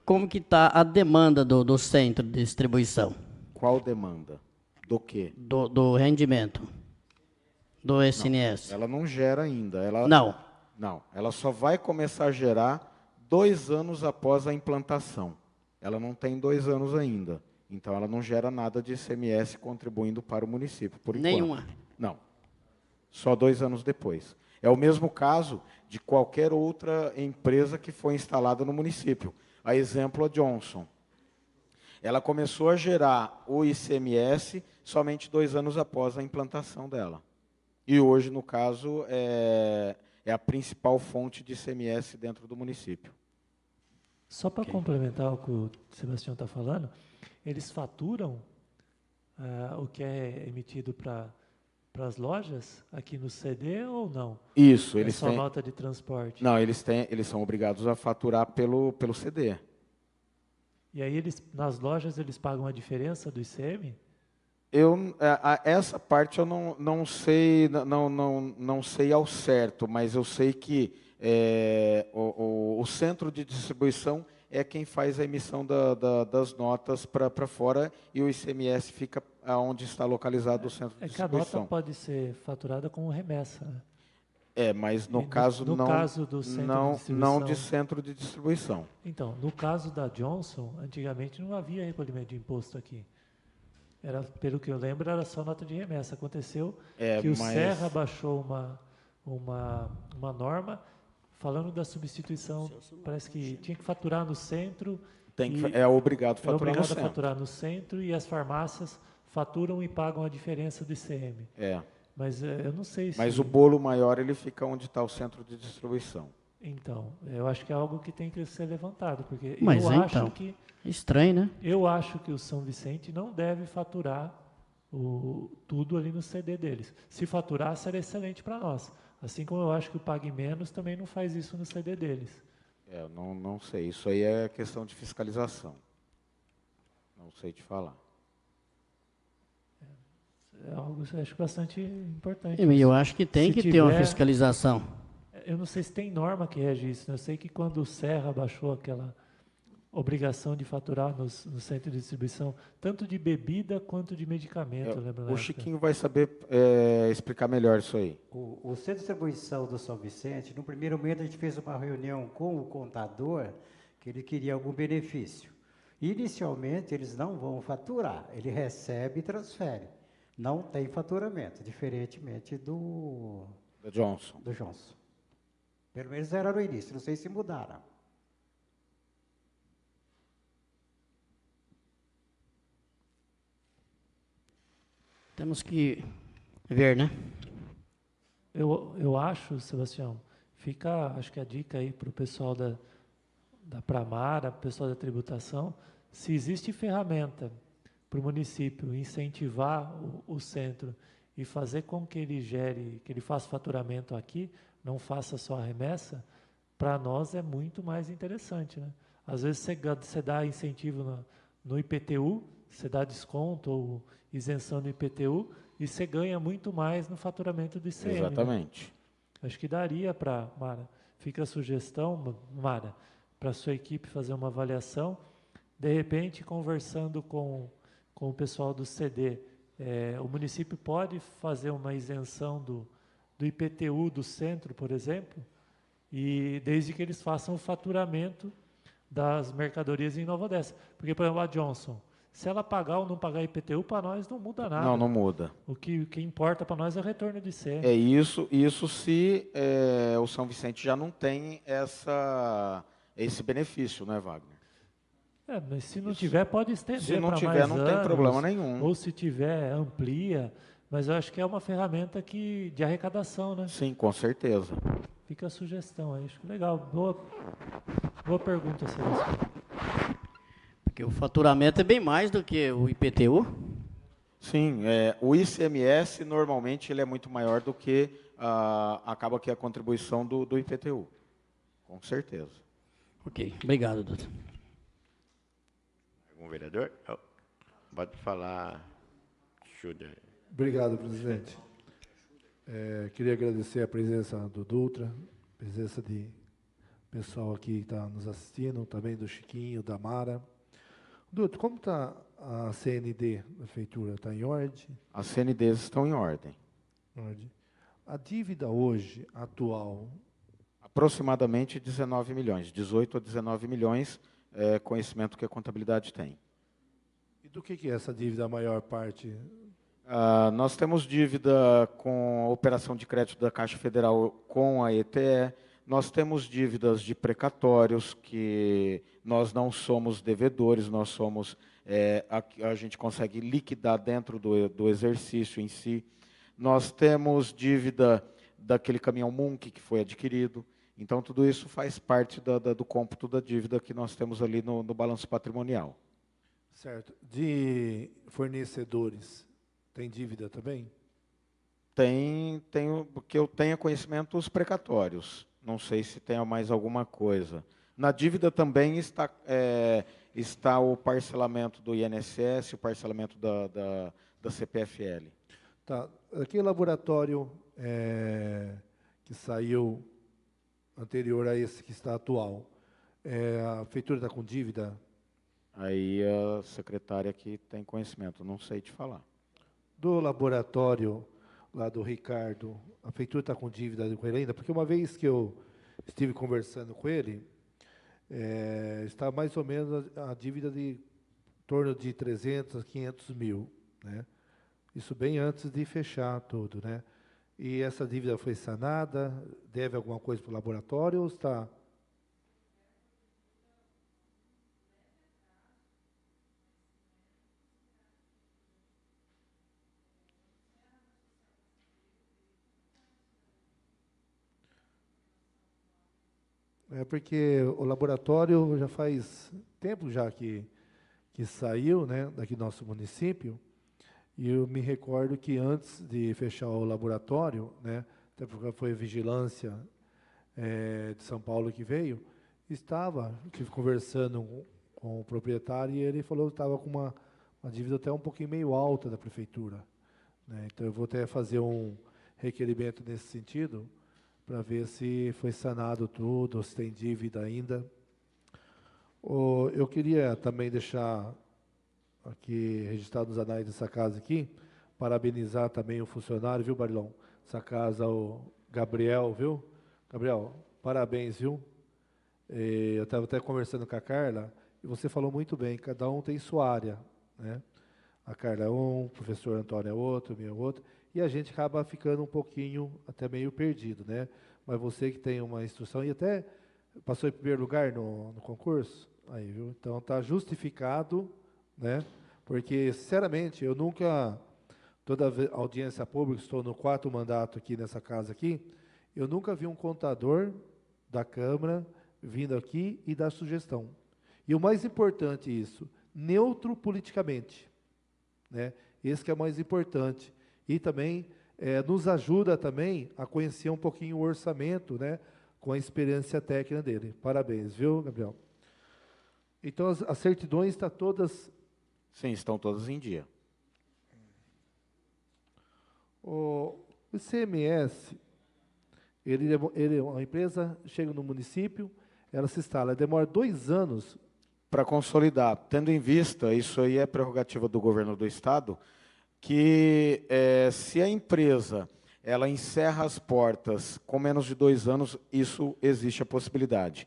Como que está a demanda do centro de distribuição? Qual demanda? Do quê? Do rendimento, do SNS. Não, ela não gera ainda. Não, ela só vai começar a gerar 2 anos após a implantação. Ela não tem 2 anos ainda. Então, ela não gera nada de ICMS contribuindo para o município, por enquanto. Nenhuma? Não. Só 2 anos depois. É o mesmo caso de qualquer outra empresa que foi instalada no município. A exemplo, a Johnson. Ela começou a gerar o ICMS somente 2 anos após a implantação dela. E hoje, no caso, é a principal fonte de ICMS dentro do município. Só para complementar o que o Sebastião está falando, eles faturam o que é emitido para as lojas aqui no CD ou não? Isso, eles têm nota de transporte. Não, eles são obrigados a faturar pelo CD. E aí nas lojas eles pagam a diferença do ICM? Essa parte eu não sei, não sei ao certo, mas eu sei que o centro de distribuição é quem faz a emissão das notas para fora e o ICMS fica onde está localizado o centro de distribuição. É que a nota pode ser faturada como remessa, né? Mas no caso no caso do centro de distribuição, não de centro de distribuição. Então, no caso da Johnson, antigamente não havia recolhimento de imposto aqui. Pelo que eu lembro, era só nota de remessa. Aconteceu que o Serra baixou uma norma falando da substituição. Parece que tinha que faturar no centro. É obrigado a faturar no centro. A faturar no centro e as farmácias faturam e pagam a diferença do ICM. Mas eu não sei se... Mas o bolo maior ele fica onde está o centro de distribuição. Então, eu acho que é algo que tem que ser levantado, porque mas eu acho que... Estranho, né? Eu acho que o São Vicente não deve faturar tudo ali no CD deles. Se faturar, será excelente para nós. Assim como eu acho que o Pague Menos também não faz isso no CD deles. Eu não sei. Isso aí é questão de fiscalização. Não sei te falar. É algo, eu acho, bastante importante. Eu acho que tem que ter uma fiscalização. Eu não sei se tem norma que rege isso. Eu sei que quando o Serra baixou aquela obrigação de faturar no centro de distribuição, tanto de bebida quanto de medicamento. O Chiquinho vai saber explicar melhor isso aí. O centro de distribuição do São Vicente, no primeiro momento a gente fez uma reunião com o contador, que ele queria algum benefício. Inicialmente eles não vão faturar, ele recebe e transfere. Não tem faturamento, diferentemente do Johnson. Pelo menos era no início, não sei se mudaram. Temos que ver, né? Eu acho, Sebastião, acho que a dica aí para o pessoal da Pramara, para o pessoal da tributação, se existe ferramenta para o município incentivar o centro e fazer com que ele faça faturamento aqui, não faça só a remessa, para nós é muito mais interessante, né? Às vezes você dá incentivo no IPTU, você dá desconto ou isenção no IPTU e você ganha muito mais no faturamento do ICM. Exatamente. Né? Acho que daria para, Mara, fica a sugestão, Mara, para a sua equipe fazer uma avaliação, de repente conversando com o pessoal do CD, o município pode fazer uma isenção do IPTU do centro, por exemplo, e desde que eles façam o faturamento das mercadorias em Nova Odessa. Porque, por exemplo, a Johnson, se ela pagar ou não pagar IPTU, para nós não muda nada. Não, não muda. O que importa para nós é o retorno de ICM. É isso se o São Vicente já não tem esse benefício, né, Wagner? Mas se não tiver, pode estender para mais anos. Se não tiver, não tem problema nenhum. Ou se tiver, amplia. Mas eu acho que é uma ferramenta de arrecadação, né? Sim, com certeza. Fica a sugestão aí. Acho que legal. Boa pergunta, Celestino. Porque o faturamento é bem mais do que o IPTU. Sim, o ICMS normalmente ele é muito maior do que acaba que a contribuição do IPTU. Com certeza. Ok, obrigado, doutor. Algum vereador? Pode falar, Schuder. Obrigado, presidente. Queria agradecer a presença do Dutra, a presença de pessoal aqui que está nos assistindo, também do Chiquinho, da Mara. Dutra, como está a CND da prefeitura? Está em ordem? As CNDs estão em ordem. A dívida hoje, atual? Aproximadamente 19 milhões, 18 a 19 milhões, conhecimento que a contabilidade tem. E do que é essa dívida, a maior parte? Nós temos dívida com a operação de crédito da Caixa Federal com a ETE, nós temos dívidas de precatórios, que nós não somos devedores, nós somos, a gente consegue liquidar dentro do exercício em si. Nós temos dívida daquele caminhão Munk que foi adquirido. Então, tudo isso faz parte do cômputo da dívida que nós temos ali no balanço patrimonial. Certo. De fornecedores, tem dívida também? Tem, porque eu tenho conhecimento os precatórios. Não sei se tem mais alguma coisa. Na dívida também está o parcelamento do INSS, o parcelamento da CPFL. Tá. Aquele laboratório que saiu anterior a esse que está atual, a prefeitura está com dívida? Aí a secretária aqui tem conhecimento, não sei te falar. Do laboratório lá do Ricardo, a prefeitura está com dívida com ele ainda? Porque uma vez que eu estive conversando com ele, está mais ou menos a dívida de em torno de 300 a 500 mil, né? Isso bem antes de fechar tudo, né? E essa dívida foi sanada? Deve alguma coisa para o laboratório ou está... Porque o laboratório já faz tempo já que saiu, né, daqui do nosso município, e eu me recordo que antes de fechar o laboratório, né, até porque foi a vigilância de São Paulo que veio, estive conversando com o proprietário e ele falou que estava com uma dívida até um pouquinho meio alta da prefeitura, né. Então eu vou até fazer um requerimento nesse sentido, para ver se foi sanado tudo, ou se tem dívida ainda. Eu queria também deixar aqui registrado nos anais dessa casa aqui, parabenizar também o funcionário, viu, Barilão? Essa casa, o Gabriel, viu? Gabriel, parabéns, viu? Eu estava até conversando com a Carla, e você falou muito bem, cada um tem sua área, né? A Carla é um, o professor Antônio é outro, o meu é outro, e a gente acaba ficando um pouquinho, até meio perdido, né? Mas você que tem uma instrução, e até passou em primeiro lugar no concurso, aí, viu? Então está justificado, né? Porque, sinceramente, eu nunca, toda a audiência pública, estou no 4º mandato aqui nessa casa aqui, eu nunca vi um contador da Câmara vindo aqui e dar sugestão. E o mais importante isso, neutro politicamente. né? Esse que é o mais importante. E também nos ajuda também a conhecer um pouquinho o orçamento, né? Com a experiência técnica dele. Parabéns, viu, Gabriel? Então, as certidões estão todas... Sim, estão todas em dia. O ICMS, a empresa chega no município, ela se instala, demora 2 anos... Para consolidar, tendo em vista, isso aí é prerrogativa do governo do Estado, que se a empresa ela encerra as portas com menos de 2 anos, isso existe a possibilidade.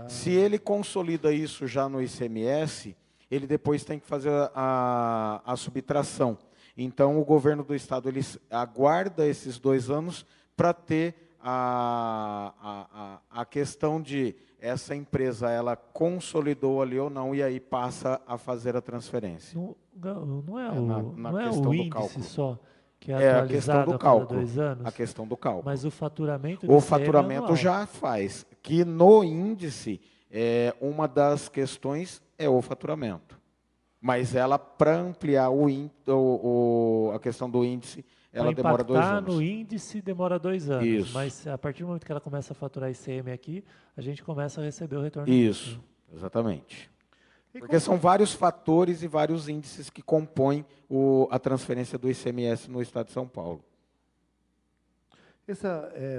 Se ele consolida isso já no ICMS, ele depois tem que fazer a subtração. Então, o governo do Estado ele aguarda esses 2 anos para ter a questão de essa empresa ela consolidou ali ou não, e aí passa a fazer a transferência. Não é questão o do índice cálculo. só que É é a questão atualizado do a cada cálculo. 2 anos? A questão do cálculo. Mas o faturamento do O ICM é faturamento anual. já faz, que no índice, uma das questões é o faturamento. Mas ela, para ampliar a questão do índice, ela demora 2 anos. No índice demora 2 anos, Isso. mas a partir do momento que ela começa a faturar ICM aqui, a gente começa a receber o retorno. Isso, exatamente. Porque são vários fatores e vários índices que compõem a transferência do ICMS no Estado de São Paulo. Esse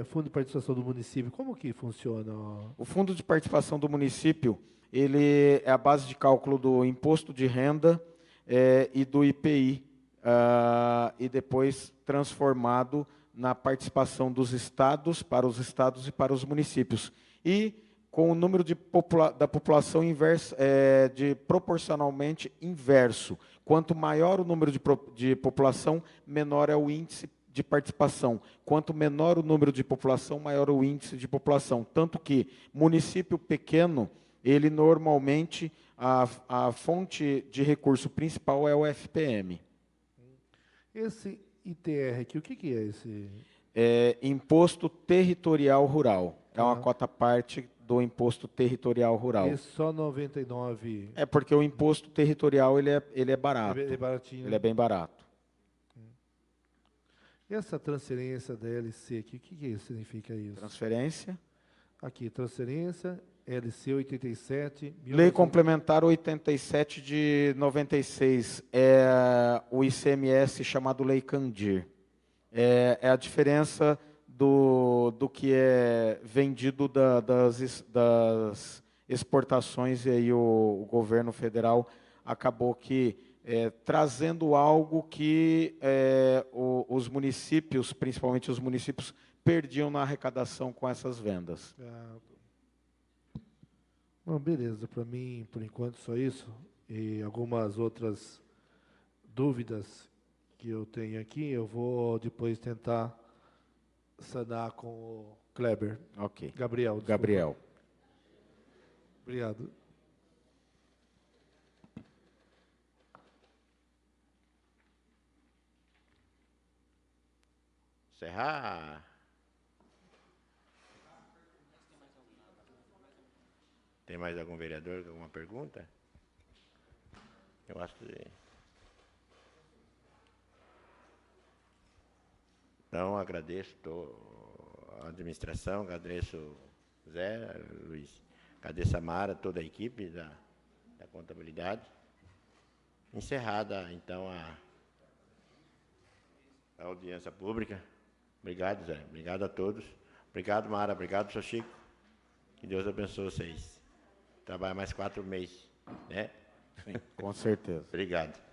fundo de participação do município, como que funciona? O fundo de participação do município, ele é a base de cálculo do imposto de renda e do IPI, e depois transformado na participação dos estados, para os estados e para os municípios. E com o número da população proporcionalmente inverso. Quanto maior o número de população, menor é o índice de participação. Quanto menor o número de população, maior o índice de população. Tanto que município pequeno, ele normalmente, a fonte de recurso principal é o FPM. Esse ITR aqui, o que é esse? É Imposto Territorial Rural. É uma cota parte do Imposto Territorial Rural. É só 99? É porque o imposto territorial ele é barato. É baratinho. Ele é bem barato. E essa transferência da LC aqui, o que significa isso? Transferência. Aqui, transferência, LC 87. Lei Complementar 87 de 96. É o ICMS chamado Lei Candir. É a diferença do que é vendido das exportações, e aí o governo federal acabou que trazendo algo que os municípios, principalmente os municípios, perdiam na arrecadação com essas vendas. Bom, beleza, para mim, por enquanto, só isso. E algumas outras dúvidas que eu tenho aqui, eu vou depois tentar sanar com o Kleber. Ok. Gabriel. Desculpa. Gabriel. Obrigado. Encerrar. Tem mais algum vereador com alguma pergunta? Eu acho que... Então, agradeço a administração, agradeço o Zé, Luiz, agradeço a Mara, toda a equipe da contabilidade. Encerrada, então, a audiência pública. Obrigado, Zé. Obrigado a todos. Obrigado, Mara. Obrigado, seu Chico. Que Deus abençoe vocês. Trabalha mais 4 meses, né? Sim, com certeza. Obrigado.